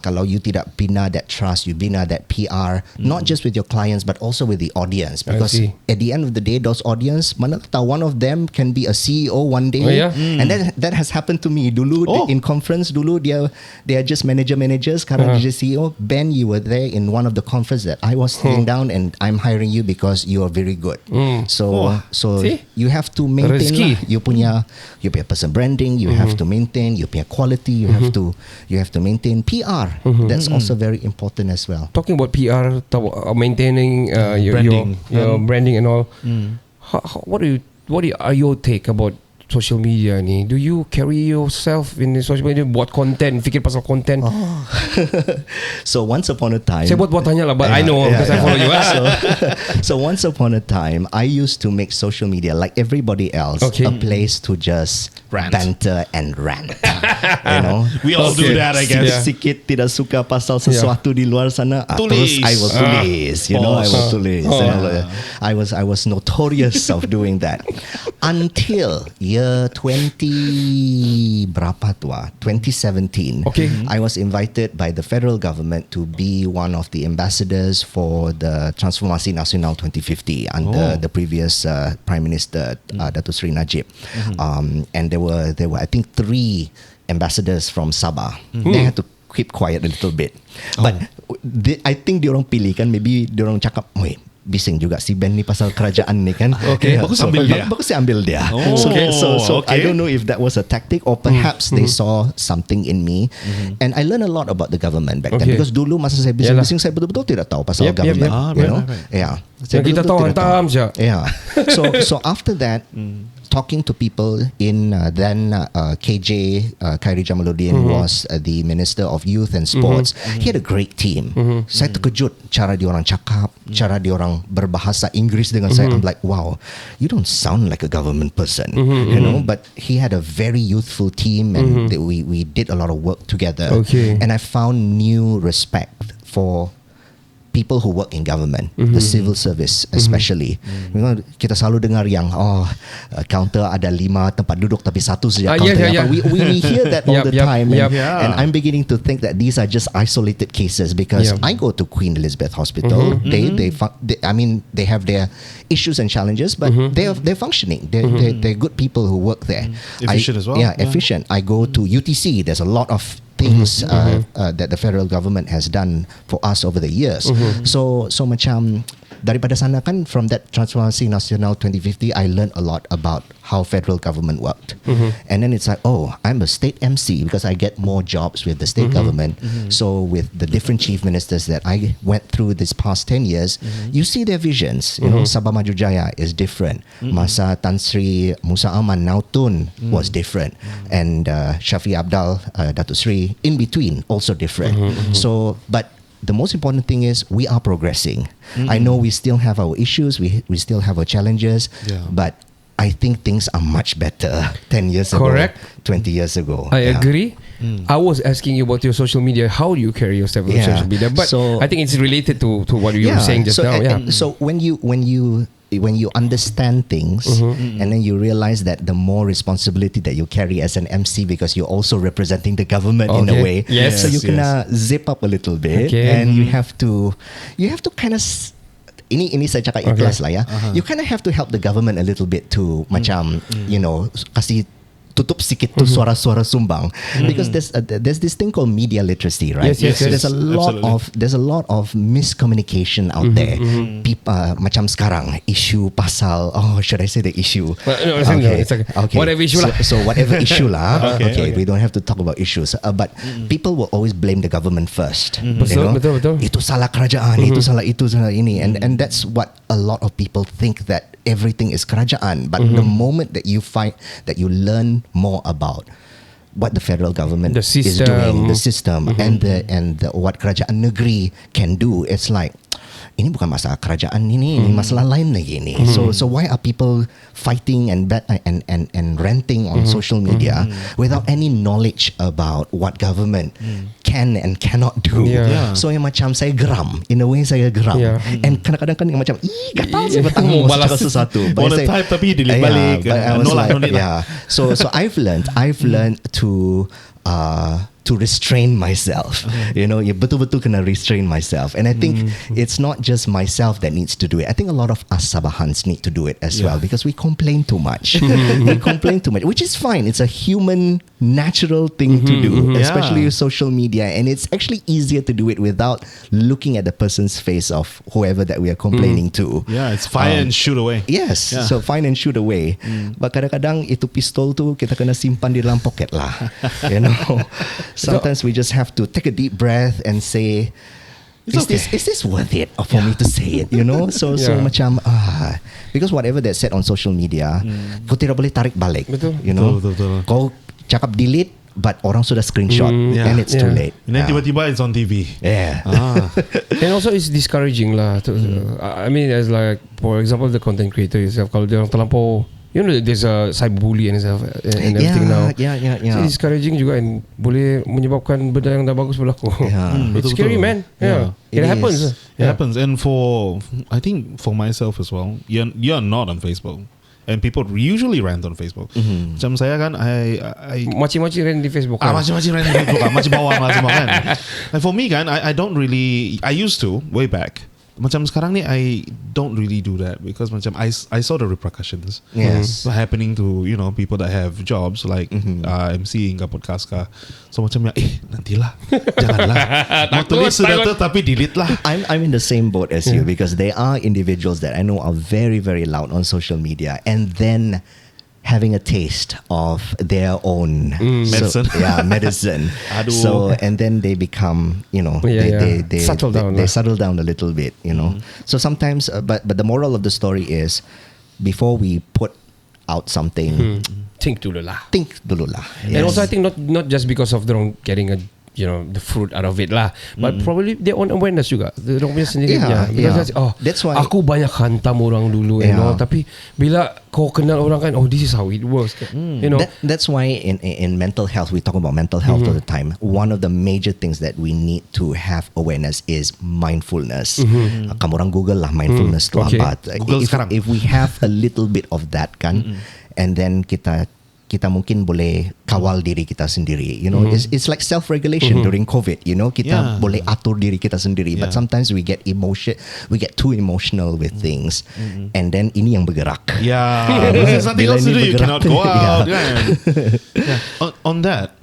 Kalau you tidak bina that trust, you bina that PR, not just with your clients but also with the audience. Because at the end of the day, those audience, mana tahu one of them can be a CEO one day. And that has happened to me. Dulu in conference, dulu they are just manager. Sekarang dia just CEO. Ben, you were there in one of the conference that I was sitting down, and I'm hiring you because you are very good. So See? you have to maintain Rezeki. lah. You punya personal branding, you have to maintain you punya quality, you have to maintain PR. That's also very important as well. Talking about PR, maintaining Branding. your branding and all. What are your take about social media ni? Do you carry yourself in the social media, buat content, fikir pasal content? So once upon a time, Saya buat tanya lah, but I know because I follow you. so once upon a time, I used to make social media like everybody else, a place to just banter and rant. We all do that, I guess. Sikit tidak suka pasal sesuatu di luar sana, Tulis. terus I will tulis. I will tulis. I was notorious of doing that until year 2017. I was invited by the federal government to be one of the ambassadors for the Transformasi Nasional 2050 under the previous Prime Minister Datuk Seri Najib. And there were I think 3 ambassadors from Sabah. They had to keep quiet a little bit. But I think diorang pilih kan, maybe diorang cakap, "Weh, bising juga si Ben ni pasal kerajaan ni kan." Bagus ambil dia. Bagus ambil dia. So I don't know if that was a tactic, or perhaps they saw something in me. And I learned a lot about the government back then, because dulu masa saya bising-bising, saya betul-betul tidak tahu pasal government. Yang kita tahu hantam saja. So after that, talking to people in then KJ Khairi Jamaluddin was the Minister of Youth and Sports. He had a great team. Saya terkejut cara diorang cakap, cara diorang berbahasa Inggeris dengan saya. I'm like, wow, you don't sound like a government person, But he had a very youthful team, and we did a lot of work together. And I found new respect for people who work in government, the civil service especially. Kita selalu dengar yang counter ada 5 tempat duduk tapi 1 saja counter. We hear that all the time, and I'm beginning to think that these are just isolated cases, because I go to Queen Elizabeth Hospital. They have their issues and challenges, but they're functioning. They're good people who work there. Efficient as well. Efficient. I go to UTC. There's a lot of things that the federal government has done for us over the years. So macam daripada sana kan, from that Transformasi Nasional 2050, I learned a lot about how federal government worked. And then it's like, I'm a state MC, because I get more jobs with the state government. So with the different chief ministers that I went through this past 10 years, you see their visions. Sabah Maju Jaya is different. Masa Tan Sri Musa Aman Nautun was different. And Shafi Abdal, Datuk Sri, in between, also different. So, but the most important thing is we are progressing. I know we still have our issues, we still have our challenges, but I think things are much better 10 years ago, 20 years ago. I agree. I was asking you about your social media. How do you carry yourself on social media? But I think it's related to what you were saying just now. So when you understand things, and then you realize that the more responsibility that you carry as an MC, because you're also representing the government in a way. So you can zip up a little bit, and you have to kind of ini saya cakap ikhlas lah ya. You kind of have to help the government a little bit to macam kasih tutup sikit tu suara-suara sumbang, because there's this thing called media literacy, right? Yes. There's a lot of miscommunication out there. People macam sekarang issue pasal should I say the issue? It's okay. Whatever issue lah. So whatever issue lah. Okay, we don't have to talk about issues. But people will always blame the government first. Betul. Itu salah kerajaan, itu salah ini, and that's what a lot of people think, that everything is kerajaan. But the moment that you find that you learn more about what the federal government is doing, the system, and the what kerajaan negeri can do, it's like ini bukan masalah kerajaan ini masalah lain lagi ni. So why are people fighting and ranting on social media without any knowledge about what government can and cannot do? So yang macam saya geram, in a way saya geram. And kadang-kadang kan yang macam gatal saya bertanggung cakap sesuatu. Wanna type tapi delete balik. So I've learned to restrain myself. You know, you betul-betul kena restrain myself. And I think it's not just myself that needs to do it. I think a lot of us Sabahans need to do it as well, because we complain too much. We complain too much, which is fine. It's a human, natural thing to do, especially with social media. And it's actually easier to do it without looking at the person's face of whoever that we are complaining to. Yeah, it's fire and shoot away. Yes, so find and shoot away. But kadang-kadang itu pistol tu kita kena simpan di dalam poket lah. You know, sometimes we just have to take a deep breath and say, is this worth it for me to say it? You know, so macam because whatever that's said on social media, kau tidak boleh tarik balik. Betul. You know, Betul. kau cakap delete, but orang sudah screenshot and it's too late. And then tiba-tiba it's on TV. And also it's discouraging lah. I mean, as like for example the content creator itself, kalau dia orang terlampau, you know, there's a cyberbully and stuff and everything now. So it's discouraging juga and boleh menyebabkan benda yang dah bagus berlaku. It's scary, man. It happens. It happens. And I think for myself as well, you're not on Facebook. And people usually rant on Facebook. Macam saya kan, I Macam-macam rant di Facebook kan? Macam-macam rant di Facebook kan. Macam bawah kan. Like for me kan, I don't really, I used to way back. Macam sekarang ni I don't really do that because macam I saw the repercussions happening to, you know, people that have jobs like emceeing ke podcast ke. So macam nantilah, janganlah. Mau tulis sudah tu tapi delete lah. I'm in the same boat as you, because there are individuals that I know are very, very loud on social media and then having a taste of their own medicine. Medicine. So and then they become, you know, they settle down. They settle down a little bit, you know. So sometimes, but the moral of the story is, before we put out something, think dulu lah. Yes. And also I think not just because of them getting a, you know, the fruit out of it lah, but probably their own awareness juga. Dia punya sendiri. That's why aku banyak hantam orang dulu and all, tapi bila kau kenal orang kan, this is how it works. You know. That's why in mental health, we talk about mental health all the time. One of the major things that we need to have awareness is mindfulness. Kamu orang Google lah mindfulness tu apa. If we have a little bit of that kan, and then kita mungkin boleh kawal diri kita sendiri. You know, it's like self-regulation during COVID. You know, kita boleh atur diri kita sendiri. But sometimes we get too emotional with things, and then ini yang bergerak. There's nothing else to do. You cannot go out. On that,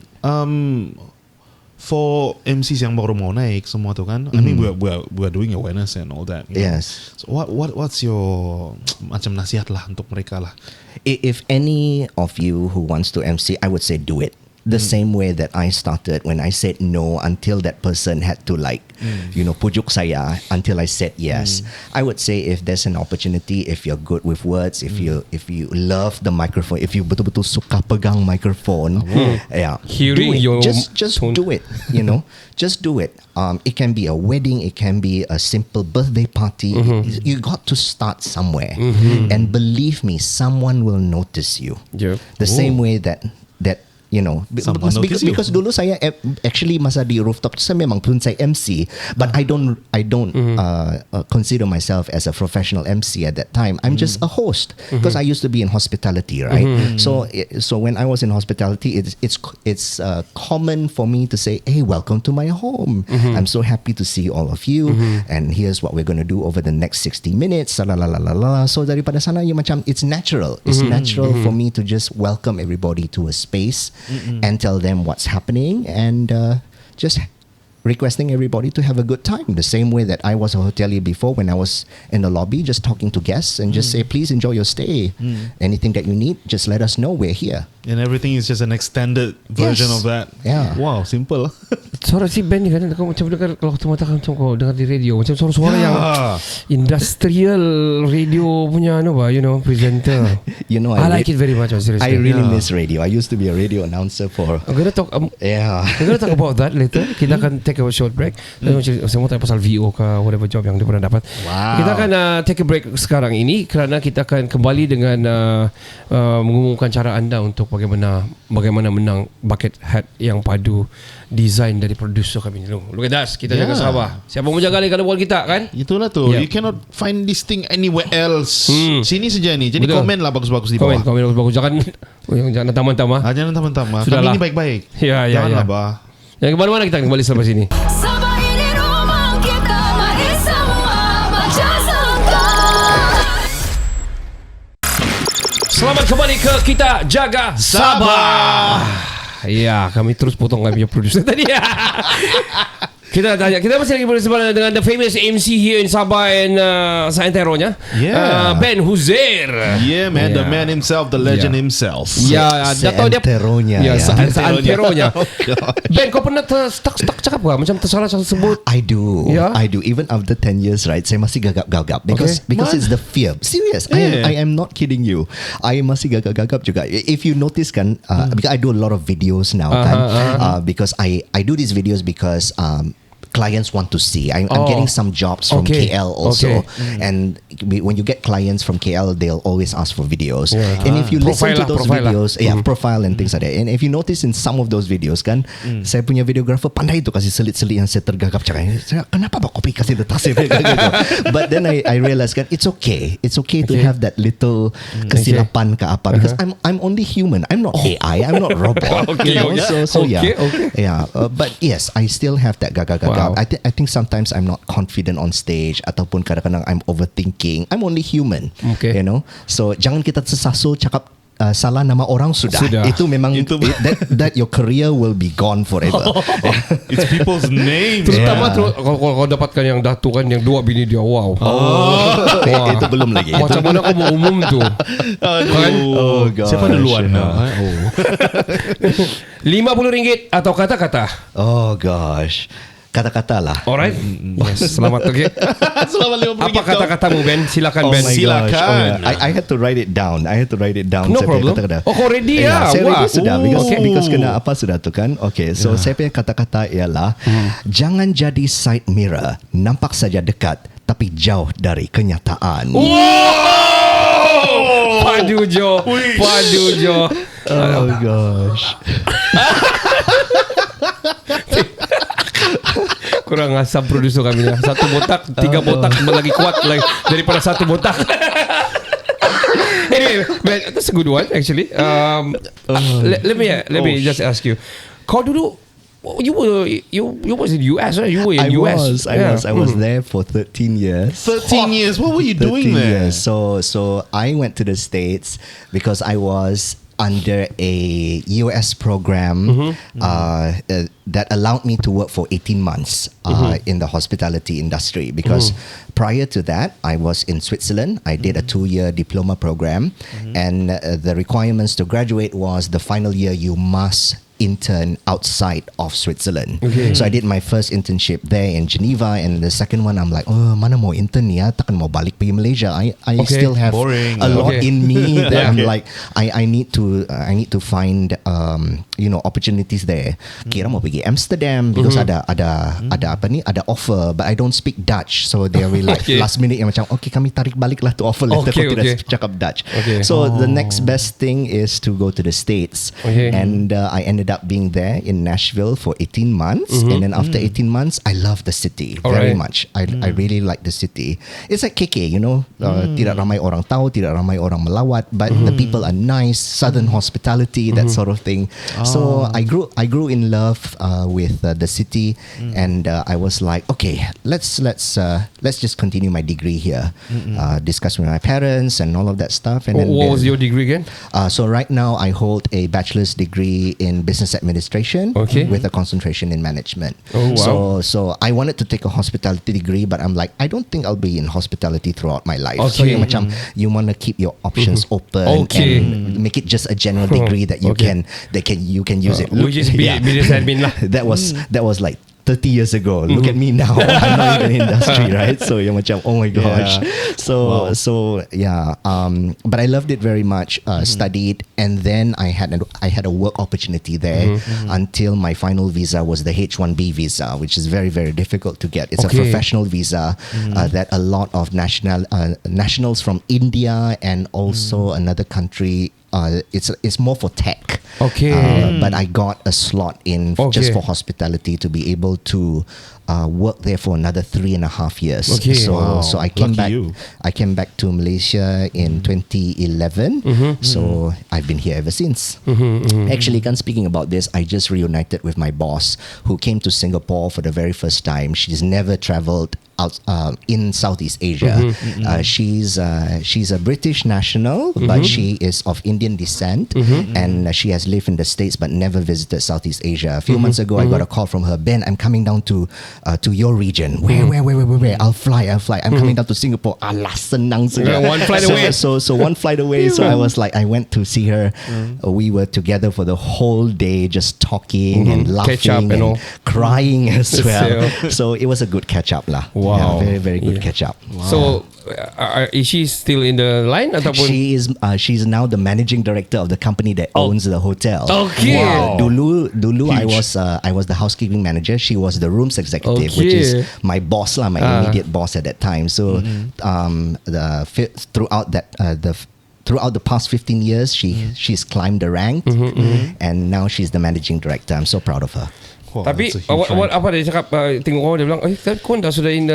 for MCs yang baru mau naik semua tu kan, I mean we're doing awareness and all that. Yes. So what's your macam nasihat lah untuk mereka lah? If any of you who wants to MC, I would say do it. The same way that I started when I said no until that person had to you know, pujuk saya until I said yes. I would say if there's an opportunity, if you're good with words, if you love the microphone, if you betul-betul suka pegang microphone, hearing your just tone. do it. You know, just do it. It can be a wedding, it can be a simple birthday party. You got to start somewhere, and believe me, someone will notice you. The same way that you know, because dulu saya actually masa di rooftop saya memang pun saya MC, but I don't consider myself as a professional MC at that time. I'm just a host because I used to be in hospitality, right? So when I was in hospitality, it's common for me to say, hey, welcome to my home. I'm so happy to see all of you, and here's what we're going to do over the next 60 minutes. So daripada sana, you macam it's natural. It's natural for me to just welcome everybody to a space. And tell them what's happening, and just requesting everybody to have a good time. The same way that I was a hotelier before, when I was in the lobby just talking to guests and just say, please enjoy your stay. Anything that you need, just let us know, we're here. And everything is just an extended version of that. Yeah. Wow, simple. Suara si Ben ni kan kau macam dengar kalau tu mata macam kau dengar di radio macam suara-suara yang industrial radio punya presenter. I like it very much. Seriously. I really miss radio. I used to be a radio announcer for. I'm gonna talk. We're gonna talk about that later. Kita akan take a short break. Saya mau tanya pasal VO ke whatever job yang dia pernah dapat. Kita akan take a break sekarang ini kerana kita akan kembali dengan mengumumkan cara anda untuk bagaimana menang bucket hat yang padu design dari producer kami ni. Look at that. Kita jaga Sabah. Siapa mau jaga lagi buat kita kan? Itulah tu. You cannot find this thing anywhere else. Sini saja ni. Jadi komen lah bagus-bagus di bawah. Komen bagus. Jangan tamah-tamah. Jangan tamah-tamah. Kami Sudahlah. ni baik-baik. Janganlah bah. Yang kemana-mana kita kembali selepas ini. Sabah ini rumah kita, mari semua baca sangka. Selamat kembali ke kita Jaga Sabah. Ya, kami terus potong kami punya producer tadi. Kita masih lagi bersama dengan the famous Emcee here in Sabah and Santai Ben Uzair. Yeah man, the man himself, the legend himself. Ya, dah tahu dia. Santeronya. Ben, kau pernah stuck cakap ke? Macam tersalah sebut. I do. I do. Even after 10 years, right? Saya masih gagap because it's the fear. Serious. I am not kidding you. I masih gagap juga. If you notice kan, because I do a lot of videos now kan. Because I do these videos because clients want to see. I'm getting some jobs from KL also, and when you get clients from KL, they'll always ask for videos. And if you listen to those videos, profile and things like that. And if you notice in some of those videos, kan, saya punya videographer pandai tu kasih selit-selit yang saya tergagap cakap, kenapa ba kopi kasih letak saya gitu. But then I realized kan, it's okay to have that little kesilapan ke apa, because I'm only human. I'm not AI. I'm not robot. But yes, I still have that gagap. I think sometimes I'm not confident on stage ataupun kadang-kadang I'm overthinking. I'm only human, you know. So jangan kita tersasul cakap salah nama orang sudah. Itu memang that your career will be gone forever. It's people's names. Terutama kalau dapatkan yang Datu kan, yang 2 bini dia. Wow. Itu belum lagi. Macam mana kau mau umum tu? Kan? Oh god. Siapa duluan? RM50 atau kata-kata? Oh gosh. Kata-kata lah. Alright. Yes, selamat Selamat RM50. Apa kata-katamu Ben? Silakan Ben. Silakan. I had to write it down. No problem. Oh, kau ready ya? Saya ready sudah because kena apa sudah tu kan. Okay, so saya punya kata-kata ialah jangan jadi side mirror, nampak saja dekat tapi jauh dari kenyataan. Padu Jo. Oh gosh. Kurang asam produser kami lah. 1 botak, 3 botak lagi kuat lagi daripada 1 botak. Anyway, that's a good one actually. Let me just ask you. Kau dulu you was in US, right? You were in US. I was there for 13 years. 13 years. What were you doing there? Years. So I went to the States because I was under a US program that allowed me to work for 18 months in the hospitality industry, because prior to that I was in Switzerland. I did a 2-year diploma program, and the requirements to graduate was the final year you must intern outside of Switzerland. So I did my first internship there in Geneva, and the second one I'm like, mana mau intern ni ya, takkan mau balik pergi Malaysia. I still have a lot in me that I'm like I need to find opportunities there. Kira mau pergi Amsterdam because ada offer, but I don't speak Dutch, so they really like last minute yang macam kami tarik balik lah to offer letter kau tidak cakap Dutch. So the next best thing is to go to the States, and I ended up being there in Nashville for 18 months, and then after 18 months I love the city very much. I really like the city. It's like KK, tidak ramai orang tahu, tidak ramai orang melawat, but the people are nice, southern hospitality, that sort of thing. So I grew in love with the city, and I was like, okay, let's just continue my degree here. Discuss with my parents and all of that stuff. And then what was your degree again? So right now I hold a bachelor's degree in business administration with a concentration in management. So I wanted to take a hospitality degree, but I'm like, I don't think I'll be in hospitality throughout my life. So you want to keep your options open and make it just a general degree that you you can use it. Which is business admin lah. That was like 30 years ago. Look at me now. I'm not in the industry, right? So you're macam, oh my gosh. Wow. But I loved it very much. Studied, and then I had a work opportunity there until my final visa was the H1B visa, which is very, very difficult to get. It's a professional visa that a lot of nationals from India and also another country. It's more for tech. But I got a slot in just for hospitality to be able to work there for another 3.5 years. So I came back. I came back to Malaysia in 2011. So I've been here ever since. Actually, speaking about this, I just reunited with my boss who came to Singapore for the very first time. She's never traveled out in Southeast Asia. She's a British national, but she is of Indian descent, and she has lived in the States but never visited Southeast Asia. A few months ago, I got a call from her. Ben, I'm coming down to your region. Where? I'll fly. I'm coming down to Singapore. Alah, senang saja. One flight away. So one flight away. So I was like, I went to see her. We were together for the whole day, just talking and laughing Catch up and all. crying as well. So it was a good catch up lah. Wow. Yeah, very, very good catch up. So is she still in the line ataupun? She's now the managing director of the company that owns the hotel. Okay. Wow. Dulu I was the housekeeping manager. She was the rooms executive, which is my boss lah, my immediate boss at that time. So throughout the past 15 years, she's climbed the rank, and now she's the managing director. I'm so proud of her. Wow, Tapi that's a huge rank. apa dia cakap, tengok orang dia bilang, kau dah sudah in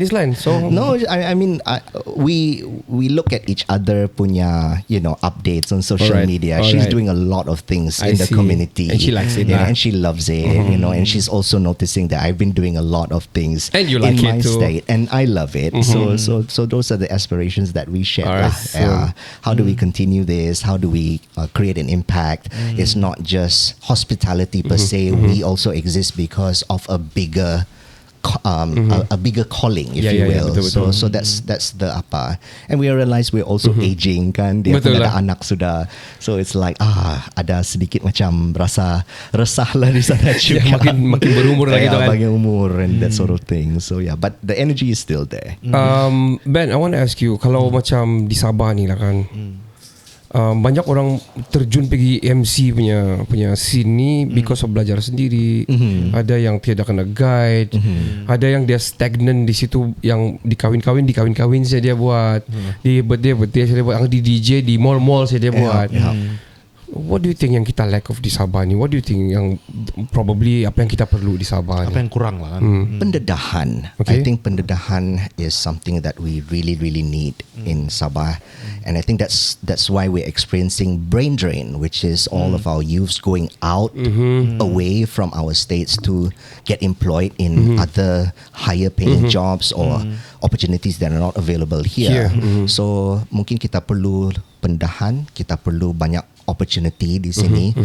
this line. So No, I mean we look at each other punya updates on social media. She's doing a lot of things in the community, and she likes it, and she loves it. And she's also noticing that I've been doing a lot of things And you like in it my too. state, and I love it. So those are the aspirations that we share. Alright, How do we continue this? How do we create an impact? It's not just hospitality per se. We also exist because of a bigger calling, if you will. Betul. So that's the apa. And we realize we're also aging kan. Dia pun Betul ada lah. anak sudah. So it's like ada sedikit macam rasa resah lah di sana juga. makin berumur lagi tu kan. Makin umur and that sort of thing. So but the energy is still there. Ben, I want to ask you, kalau macam di Sabah ni lah kan, banyak orang terjun pergi MC punya scene ni because of belajar sendiri. Ada yang tiada kena guide, ada yang dia stagnant di situ, yang dikawin-kawin saja dia buat, di birthday saja dia buat, yang di DJ di mall saja dia buat. What do you think yang kita lack of di Sabah ni? What do you think yang probably apa yang kita perlu di Sabah ni? Apa yang kurang lah kan? Pendedahan. I think pendedahan is something that we really, really need in Sabah, and I think that's why we're experiencing brain drain, which is all of our youths going out away from our states to get employed in other higher paying jobs or opportunities that are not available here. So mungkin kita perlu pendedahan, kita perlu banyak opportunity di sini.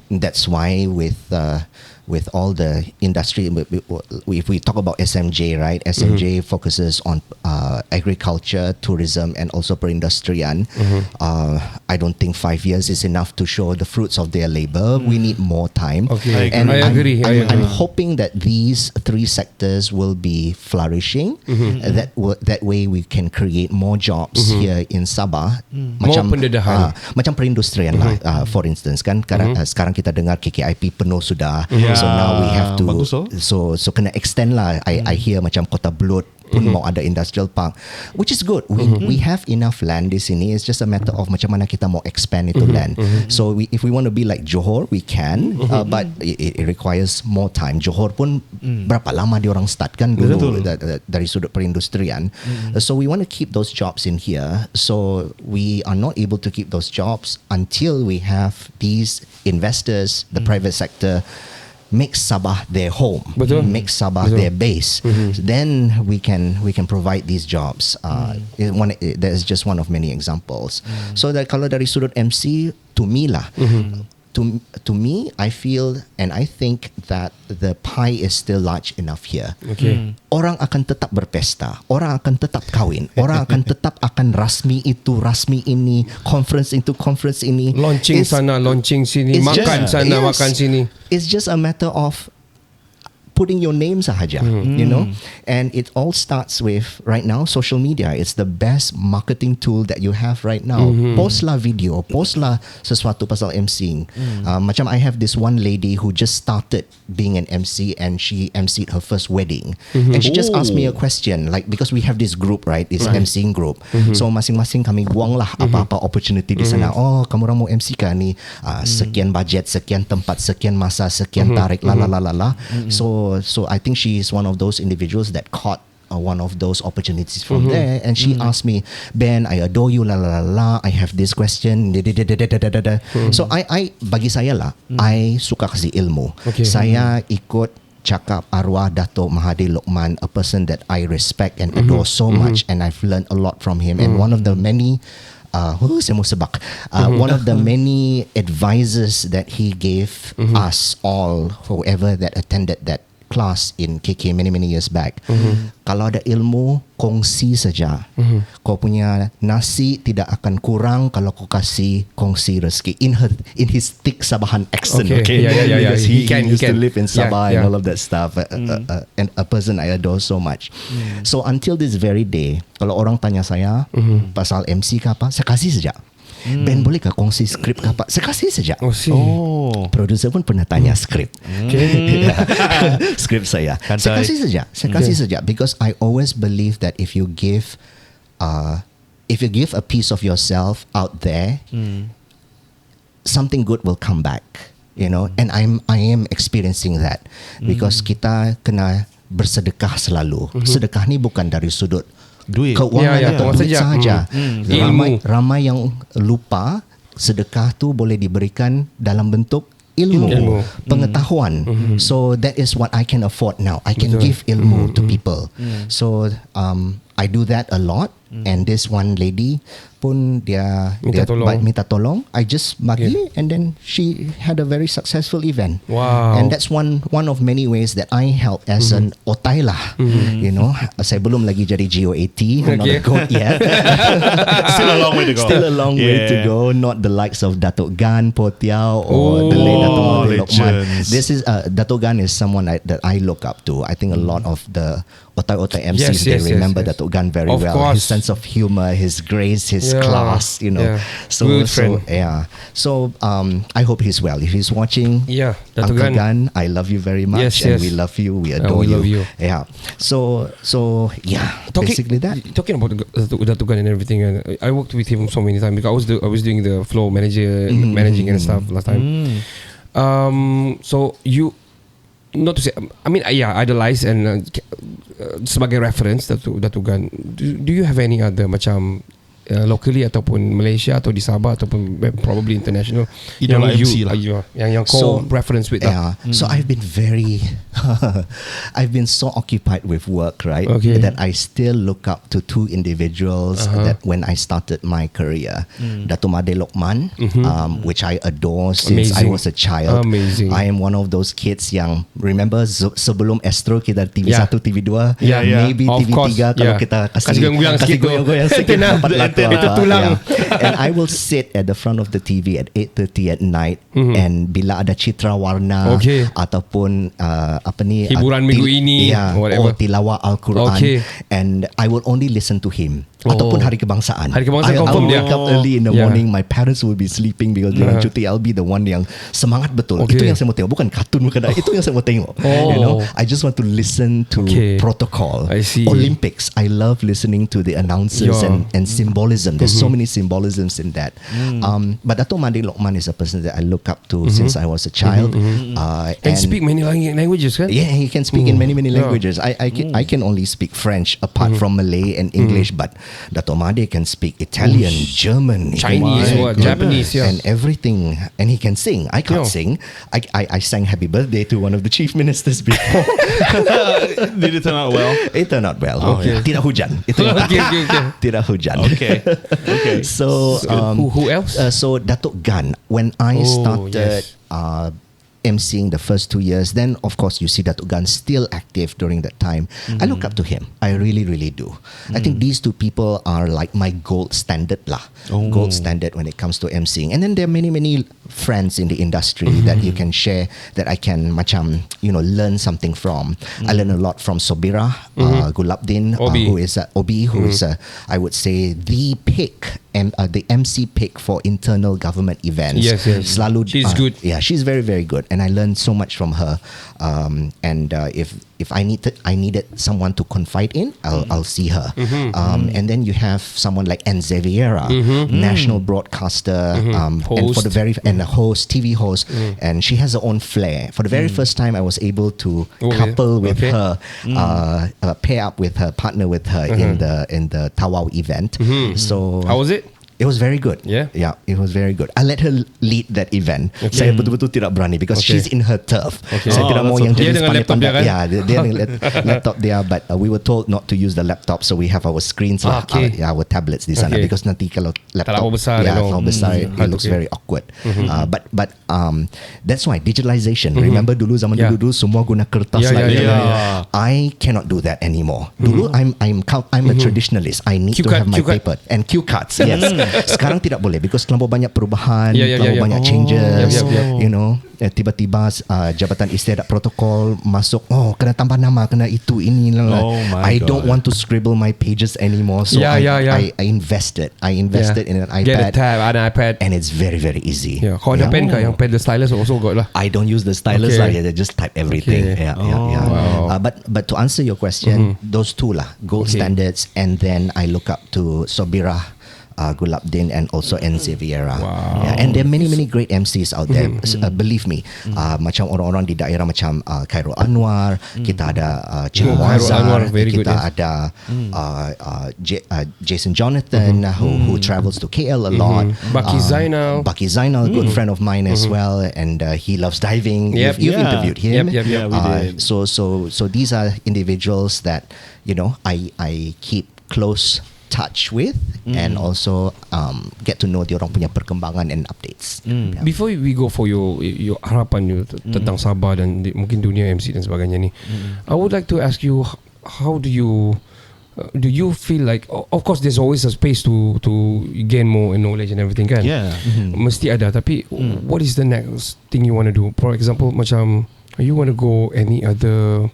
That's why with all the industry, if we talk about SMJ, right? SMJ focuses on agriculture, tourism, and also perindustrian. I don't think 5 years is enough to show the fruits of their labor. We need more time. I agree. I'm hoping that these three sectors will be flourishing. That way we can create more jobs here in Sabah. More pendedahan. Macam perindustrian lah. For instance kan, sekarang kita dengar KKIP penuh sudah. So now we have to Bagus, so kena extend lah. I hear macam Kota Belud pun mau ada industrial park, which is good. We have enough land di sini. It's just a matter of macam mana kita mau expand itu land. So if we want to be like Johor, we can, but it requires more time. Johor pun berapa lama diorang start kan dulu dari sudut perindustrian. So we want to keep those jobs in here. So we are not able to keep those jobs until we have these investors, the private sector, make Sabah their home, make Sabah their base. Then we can provide these jobs. That is just one of many examples. So that kalau dari sudut MC, to me lah, to me, I feel and I think that the pie is still large enough here. Okay. Orang akan tetap berpesta, orang akan tetap kahwin, orang akan tetap akan rasmi itu, rasmi ini, conference itu, conference ini. Launching sana, launching sini, it's makan sana, makan sini. It's just a matter of putting your name sahaja, you know. And it all starts with right now social media. It's the best marketing tool that you have right now. Post lah video, post lah sesuatu pasal emceeing. Macam I have this one lady who just started being an MC and she emceed her first wedding. And she just asked me a question, like because we have this group, right? It's emceeing group. So masing-masing kami buang lah apa-apa opportunity di sana. Oh, kamu orang mau MC kan ni? Sekian budget, sekian tempat, sekian masa, sekian tarik, la. So I think she is one of those individuals that caught one of those opportunities from there, and she asked me, Ben, I adore you, I have this question, So I bagi saya lah, I suka kasih ilmu. Saya ikut cakap arwah Dato' Mahathir Lokman, a person that I respect and adore so much, and I've learned a lot from him. And one of the many one of the many advices that he gave us all, whoever that attended that class in KK many years back. Kalau ada ilmu, kongsi saja. Kau punya nasi tidak akan kurang kalau kau kasih kongsi rezeki. In his thick Sabahan accent, okay? Yeah. Because he used to live in Sabah Yeah. and all of that stuff. And a person I adore so much. So until this very day, kalau orang tanya saya pasal MC ke apa, saya kasih saja. Ben, boleh ke kongsi skrip ke apa? Saya kasih saja. Producer pun pernah tanya skrip. Skrip saya. Saya kasih saja. Saya kasih saja because I always believe that if you give a piece of yourself out there, something good will come back. You know, and I am experiencing that because kita kena bersedekah selalu. Sedekah ni bukan dari sudut duit, keuangan atau duit sahaja. Ilmu. Ramai yang lupa sedekah tu boleh diberikan dalam bentuk ilmu. Pengetahuan. So that is what I can afford now. I can give ilmu to people. So I do that a lot. And this one lady pun dia minta tolong. I just bagi and then she had a very successful event. Wow. And that's one of many ways that I help as an otai lah. You know, saya belum lagi jadi GOAT, not a goat yet. Still a long way to go. Still a long way to go. Not the likes of Datuk Gan Potiao or the late Datuk Mahathir Lokman. This is Datuk Gan is someone that I look up to. I think a lot of the otai MCs they remember Datuk Gan very of well. Course. His sense of humor, his grace, his class, you know. So I hope he's well. If he's watching, Datuk Uncle Gan, I love you very much, and we love you, we adore we love you. Yeah. So basically that. Talking about Datuk Gan and everything, I worked with him so many times because I was doing the flow managing and stuff last time. So you, not to say, I mean, idolize and sebagai reference Datuk Gan. Do you have any other macam locally ataupun Malaysia atau di Sabah ataupun probably international Idola MC lah. Yang kau reference with lah. So I've been I've been so occupied with work, right? That I still look up to two individuals that when I started my career. Dato' Mahathir Lokman, which I adore since I was a child. Amazing. I am one of those kids yang remember sebelum Astro kita TV 1, TV 2, maybe Of TV 3 kalau kita kasih goyang-goyang sikit dapat lagu. Itu tulang. And I will sit at the front of the TV at 8:30 at night, and bila ada citra warna ataupun hiburan minggu ini, or tilawah Al-Quran, and I will only listen to him. Ataupun hari kebangsaan. Hari kebangsaan I confirm will dia. wake up early in the morning. My parents will be sleeping because diorang cuti. I'll be the one yang semangat betul. Itu yang saya mau tengok. Bukan kartun, bukan. Itu yang saya mau tengok. You know, I just want to listen to protocol. I see. Olympics. I love listening to the announcers and symbolism. There's so many symbolisms in that. But Dato' Mahathir Lokman is a person that I look up to since I was a child. And speak many languages, kan? Yeah, he can speak in many languages. I can only speak French apart from Malay and English, but Dato Made can speak Italian, German, Chinese, Japanese, yeah. and everything. And he can sing. I can't sing. I sang Happy Birthday to one of the chief ministers before. Did it turn out well? It turned out well. Okay. Tidak hujan. Itu Okay. tidak hujan. Okay. Okay. So, Who else? so Datuk Gan, when I started yes. emceeing the first 2 years, then of course you see Datuk Gan still active during that time. I look up to him. I really, really do. I think these two people are like my gold standard lah. Gold standard when it comes to emceeing. And then there are many, many friends in the industry that you can share, that I can macam, learn something from. I learn a lot from Sobira Gulabdin, who is Obi, who is I would say the pick. The MC pick for internal government events. Yes. Selalu, She's good. Yeah, she's very, very good, and I learned so much from her. And if I needed someone to confide in, I'll see her. And then you have someone like Emcee Vieira, national broadcaster, and Host. and a host, TV host, and she has her own flair. For the very first time, I was able to couple with her, pair up with her, partner with her in the Tawau event. So How was it? it was very good. Yeah? Yeah, it was very good. I let her lead that event. Saya betul-betul tidak berani because she's in her turf. Saya tidak mau yang Dia jenis dengan laptop dia pandai-pandai. kan? Yeah, dia dengan laptop dia. But we were told not to use the laptop, so we have our screens lah, our tablets di sana. Okay. Because nanti kalau laptop, Terlalu besar, terlalu besar, it looks very awkward. But that's why digitalization. Remember dulu zaman dulu semua guna kertas Yeah, like yeah, that. yeah. I cannot do that anymore. Dulu I'm a traditionalist. I need to Cue card, have my cue card. paper and cue cards. Yes. Sekarang tidak boleh because terlalu banyak perubahan, Yeah, terlalu banyak changes. Yep. Tiba-tiba Jabatan Istiadat Protokol masuk. Oh, kena tambah nama, kena itu ini. Oh my I God. don't want to scribble my pages anymore. So Yeah. I invested. I invested in an Get a iPad, tab, an iPad. and it's very, very easy. Yeah. Kau ada pen kah? Yang pen the stylus also got lah. I don't use the stylus Okay. lah. Yeah, just type everything. Okay. Yeah. Wow. But to answer your question, those two lah, gold standards, and then I look up to Sobira Gulabdin and also Emcee Vieira. Wow. Yeah, and there are many great MCs out there. Believe me, macam orang-orang di daerah macam Khairul Anwar, kita ada Cik Khairul Anwar, Muazzar, very good, kita yes. ada Jason Jonathan, who travels to KL a lot. Baki Zainal. Baki Zainal, good friend of mine as well, and he loves diving. Yep. You've Yeah. interviewed him. Yep. Yeah, we did. So these are individuals that I keep close touch with, and also get to know diorang punya perkembangan and updates. Yeah. Before we go for your harapan you tentang Sabah dan mungkin dunia MC dan sebagainya ni, I would like to ask you, how do you feel like, of course there's always a space to gain more knowledge and everything kan? Yeah. Mesti ada, tapi what is the next thing you want to do? For example, macam you want to go any other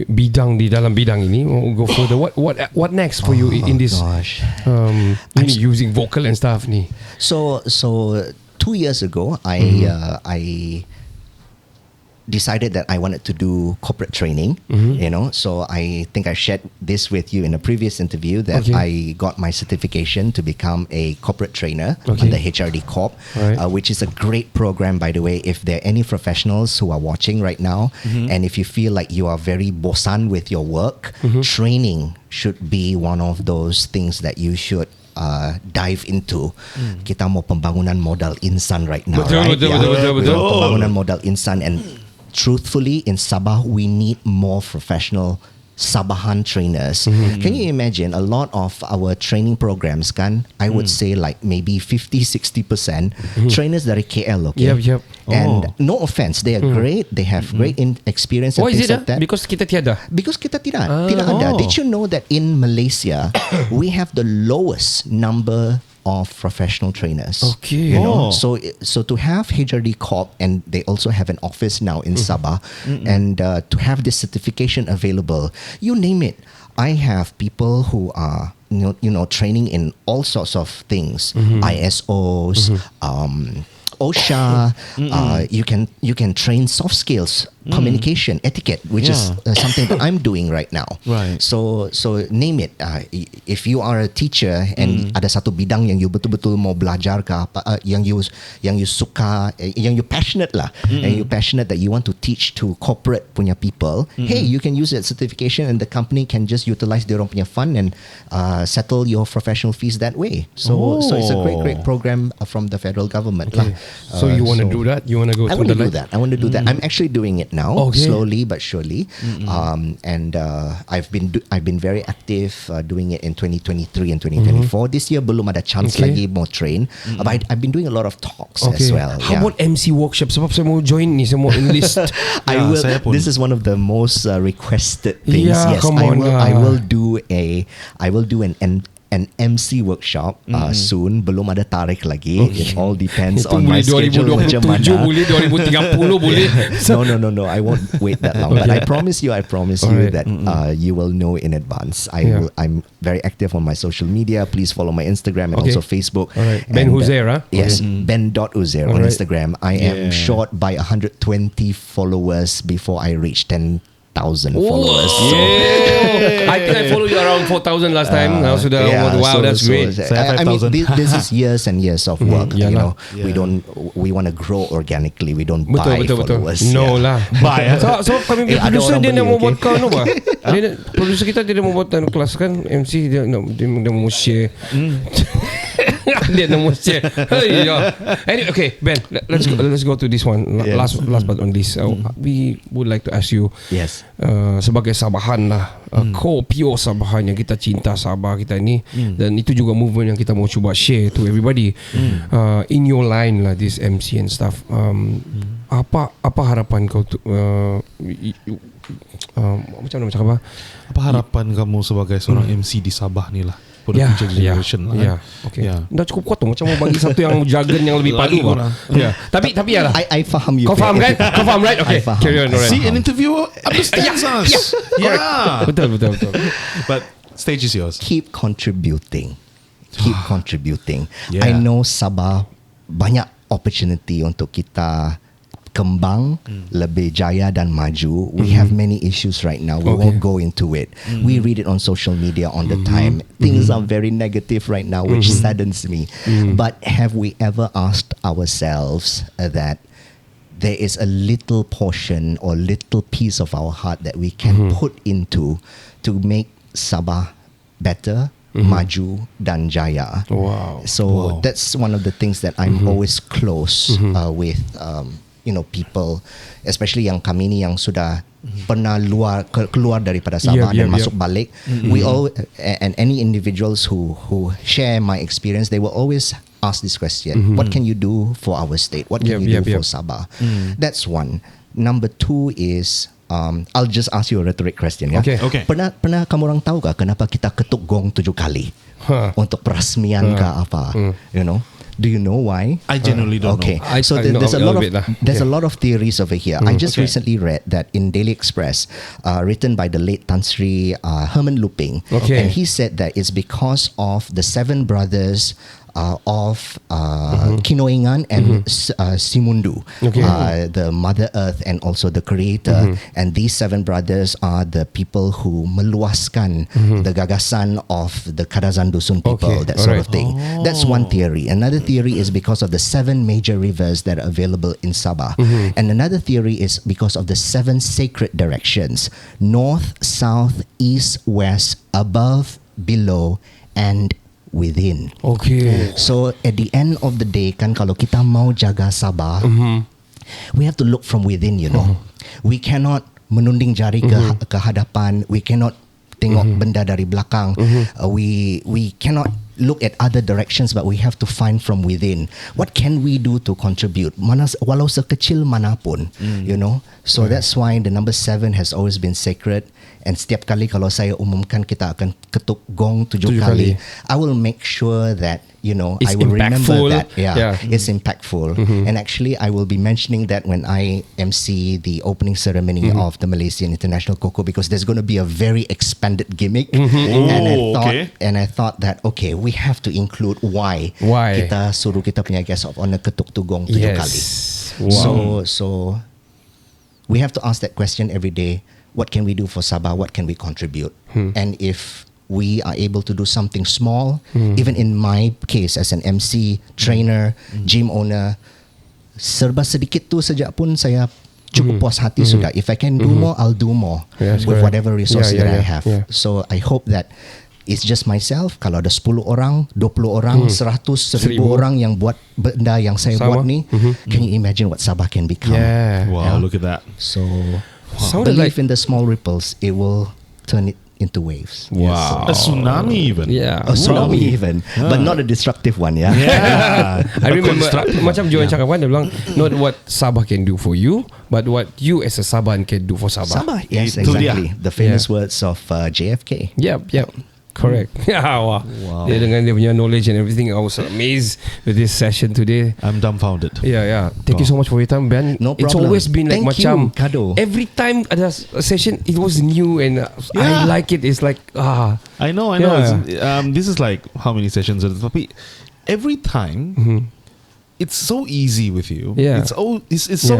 bidang di dalam bidang ini, or go further? What next for you in this Gosh. ini using vocal and stuff ni? So 2 years ago, I decided that I wanted to do corporate training. So I think I shared this with you in a previous interview that I got my certification to become a corporate trainer under HRD Corp, which is a great program, by the way. If there are any professionals who are watching right now, and if you feel like you are very bosan with your work, training should be one of those things that you should dive into. Kita mau pembangunan modal insan right now, right? Betul. Pembangunan modal insan, and truthfully, in Sabah, we need more professional Sabahan trainers. Can you imagine a lot of our training programs kan? I would say like maybe 50-60% trainers dari KL, okay? Yep. And no offense, they are great. They have great experience and Why is things it like that. Because kita tiada. Because kita tidak ada. Did you know that in Malaysia we have the lowest number of professional trainers? Okay. So to have HRD Corp, and they also have an office now in Sabah, and to have this certification available, you name it. I have people who are training in all sorts of things, ISOs, OSHA. You can train soft skills communication etiquette, which is something that I'm doing right now. Right. So name it. If you are a teacher and ada satu bidang yang you betul-betul mau belajar ke apa, yang you suka, yang you passionate lah, and you passionate that you want to teach to corporate punya people, hey, you can use that certification and the company can just utilize their own punya fund and settle your professional fees that way. So it's a great program from the federal government lah. So you want to do that? You want to go I to want the to do that. I want to do that. I'm actually doing it now, slowly but surely. And I've been very active doing it in 2023 and 2024. This year belum ada chance lagi mau train, but I've been doing a lot of talks as well. How about MC workshop? Sebab saya mau join ni, saya mau enlist. I will. This is one of the most requested things. Yeah, Yes, come on I will do an MC workshop soon. Belum ada tarikh lagi. It all depends on my schedule macam mana. 2027 boleh, 2030 boleh. No. I won't wait that long. But I promise you that you will know in advance. I'm very active on my social media. Please follow my Instagram and also Facebook. Ben Uzair, huh? Yes, Ben.Uzair on Instagram. I am short by 120 followers before I reach 10,000 followers. So, I think I follow you around 4,000 last time. Now sudah, wow, that's great. I mean, this is years and years of work. You know, we want to grow organically. We don't buy followers. No lah. Buy. So kami producer dia nak membuatkan apa? Producer kita dia mau buat kelas kan, MC dia mau share. Dia nak mau share. Anyway, okay, Ben, let's go to this one. Last but on this, we would like to ask you. Yes. Sebagai Sabahan lah, pure Sabahan yang kita cinta Sabah kita ni, dan itu juga movement yang kita mau cuba share to everybody. In your line lah, this MC and stuff. Apa harapan kau tu? Macam mana cakap apa? Apa harapan kamu sebagai seorang MC di Sabah ni lah? For the future generation lah. Okay. Dah cukup kuat tu. Macam mau bagi satu yang jargon yang lebih padu lah. Tapi ya lah. I faham you. Kau faham kan? Kau faham right? Okay. Carry on. See, an interviewer understands us. Yeah. Betul. But stage is yours. Keep contributing. I know Sabah banyak opportunity untuk kita kembang, lebih jaya dan maju. We have many issues right now. We won't go into it. We read it on social media all the time. Things are very negative right now, which saddens me. But have we ever asked ourselves that there is a little portion or little piece of our heart that we can put into to make Sabah better, maju dan jaya? Wow. So that's one of the things that I'm always close with people, especially yang kami ni yang sudah pernah keluar daripada Sabah dan masuk balik. We all and any individuals who share my experience, they will always ask this question: what can you do for our state? What can you do for Sabah? That's one. Number two is I'll just ask you a rhetoric question. Ya? Okay. Pernah kamu orang tahu kah kenapa kita ketuk gong 7 kali untuk perasmian ke apa? You know? Do you know why? I genuinely don't know. So there's a lot of theories over here. I just recently read that in Daily Express, written by the late Tan Sri Herman Luping, and he said that it's because of the 7 brothers of Kinoingan and Simundu, the Mother Earth and also the Creator. And these 7 brothers are the people who meluaskan the gagasan of the Kadazan Dusun people, that sort of thing. That's one theory. Another theory is because of the 7 major rivers that are available in Sabah. And another theory is because of the 7 sacred directions: north, south, east, west, above, below, and within. So at the end of the day kan, kalau kita mau jaga Sabah, we have to look from within, you know. We cannot menunding jari ke hadapan. We cannot tengok benda dari belakang. We cannot look at other directions, but we have to find from within. What can we do to contribute? Walau sekecil manapun, you know. So that's why the number 7 has always been sacred. And setiap kali kalau saya umumkan kita akan ketuk gong 7 kali, I will make sure that it's I will impactful. remember that. It's impactful. And actually I will be mentioning that when I MC the opening ceremony of the Malaysian International Cukup, because there's going to be a very expanded gimmick. And I thought that we have to include why kita suruh kita punya guest of honor ketuk tu gong 7 kali. So we have to ask that question every day. What can we do for Sabah? What can we contribute? And if we are able to do something small, even in my case as an MC, trainer, gym owner, serba sedikit tu saja pun saya cukup puas hati sudah. If I can do more, I'll do more Yes, with correct. whatever resources that I have. Yeah. So I hope that it's just myself. Kalau ada 10 orang, 20 orang, 100, 1000 orang yang buat benda yang saya Sama. buat ni, can you imagine what Sabah can become? Yeah. Wow, look at that. So Sounded believe like in the small ripples, it will turn it into waves. wow. A tsunami even. Yeah. A tsunami even, but not a destructive one, yeah. Yeah. I remember Constructive. macam Johan cakap kan, dia bilang not what Sabah can do for you, but what you as a Sabahan can do for Sabah. Sabah, yes, Itu dia. exactly. The famous words of JFK. Yep. Correct. Yeah, wow. Dia dengan dia punya knowledge and everything, I was amazed with this session today. I'm dumbfounded. Yeah. Thank you so much for your time, Ben. No It's problem. always been like Thank macam you, Kado. every time ada session, it was new and I like it. It's like I know. Yeah. It's, this is like how many sessions? Tapi every time, it's so easy with you. Yeah. It's so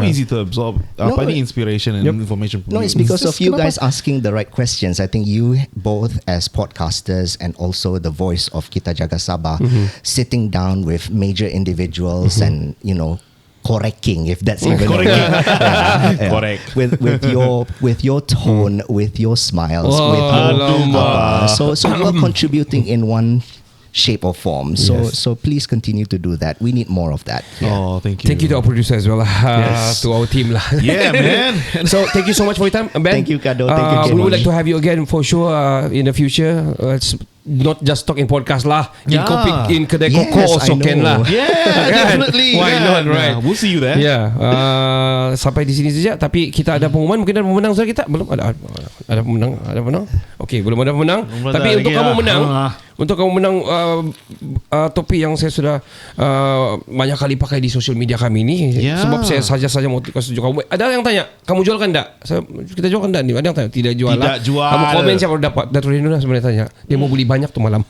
Yeah. easy to absorb any inspiration and information. From No, you. it's because of just you kenapa? guys asking the right questions. I think you both as podcasters and also the voice of Kita Jaga Sabah, sitting down with major individuals and, correcting, if that's even Correct. with your tone, with your smiles, Wow, with your lama. so you're contributing in one shape or form. So Yes. so please continue to do that. We need more of that. Oh, thank you. Thank you to our producer as well, Yes. to our team lah. Yeah, man. So thank you so much for your time, Ben. Thank you, Kado. Thank you, We would Kenny. like to have you again for sure in the future. It's not just talk in podcast lah. In Yeah. kopi, in kedai Yes, koko also I can know. lah. Yeah, Kan? definitely. Why Yeah. not, right? Yeah, we'll see you there. Yeah. Sampai di sini saja. Tapi kita ada pengumuman. Mungkin ada pemenang sudah kita. Belum ada. Ada pemenang. Ada pemenang. Okey, belum ada pemenang. Belum ada Tapi lagi untuk kamu lah. menang, untuk kamu menang topi yang saya sudah banyak kali pakai di social media kami ni. Yeah. Sebab saya saja mau kasih tunjuk kamu. Ada yang tanya, kamu jualkan tak? Kita jualkan tak ni? Ada yang tanya, tidak jual lah. Tidak jual. Kamu komen siapa dapat. Datuk Rino sebenarnya tanya. Dia mau beli banyak tu malam.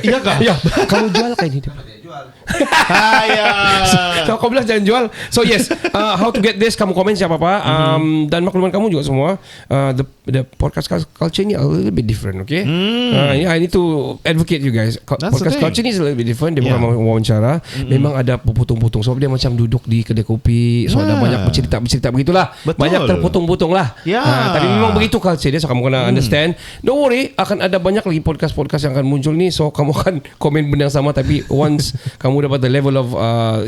Iya kah? Ya, kamu jual kan ini? So kau bilang jangan jual. So yes, how to get this? Kamu komen siapa apa? Dan makluman kamu juga semua. The podcast culture ni a little bit different, okay? I need to advocate you guys. That's Podcast the thing. culture ni is a little bit different. Dia Yeah. bukan wawancara. Memang ada putung-putung. Sebab dia macam duduk di kedai kopi. So ada banyak bercerita begitulah. Betul. Banyak terputung-putung lah. Yeah. Tapi memang begitu culture dia. So kamu kena understand. Don't worry, akan ada banyak lagi podcast-podcast yang akan muncul ni. So kamu akan komen benda yang sama. Tapi once kamu dapat the level of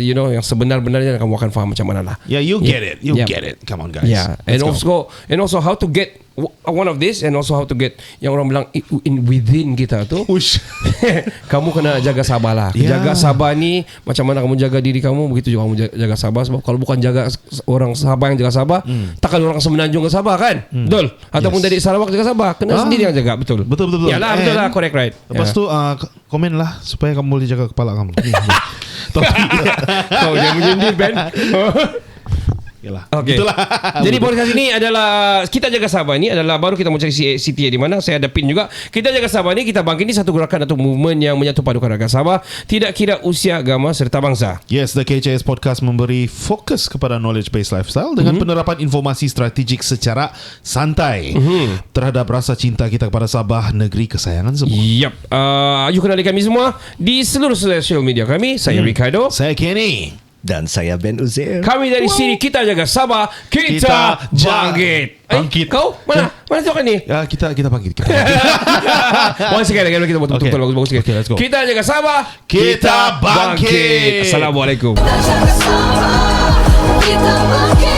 yang sebenar-benarnya, kamu akan faham macam mana lah. Yeah, you get it. You Yeah. get it. Come on, guys. Yeah, and Let's go. also how to get one of this, and also how to get yang orang bilang in within kita tu. Ush. Kamu kena jaga Sabah lah. Yeah. Jaga Sabah ni macam mana kamu jaga diri kamu, begitu juga kamu jaga Sabah. Sebab kalau bukan jaga orang Sabah yang jaga Sabah, takkan orang semenanjung ke Sabah kan? Betul. Ataupun dari Sarawak jaga Sabah, kena sendiri yang jaga. Betul. Betul. Yalah, betul And lah, correct, right. Lepas tu komen lah supaya kamu boleh jaga kepala kamu. Kau dia menyindir, Ben. Yalah. Okay. Itulah. Jadi podcast ini adalah Kita Jaga Sabah ni adalah baru kita mau cari city di mana. Saya ada pin juga. Kita Jaga Sabah ni kita bangkit ni satu gerakan atau movement yang menyatu padukan rakyat Sabah, tidak kira usia, agama serta bangsa. Yes, the KCS podcast memberi fokus kepada knowledge-based lifestyle dengan penerapan informasi strategik secara santai terhadap rasa cinta kita kepada Sabah, negeri kesayangan semua. Yap. You kenali kami semua di seluruh social media kami. Saya Ricardo. Saya Kenny. Dan saya Ben Uzair. Kami dari sini Kita Jaga Sabah, kita bangkit. Bangkit. Kau mana? Mana tu kan ni? Ya, kita bangkit. Once again, kita buat betul bagus sikit. Okay, let's go. Kita Jaga Sabah, Kita bangkit. Assalamualaikum. Kita jaga Sabah, kita bangkit.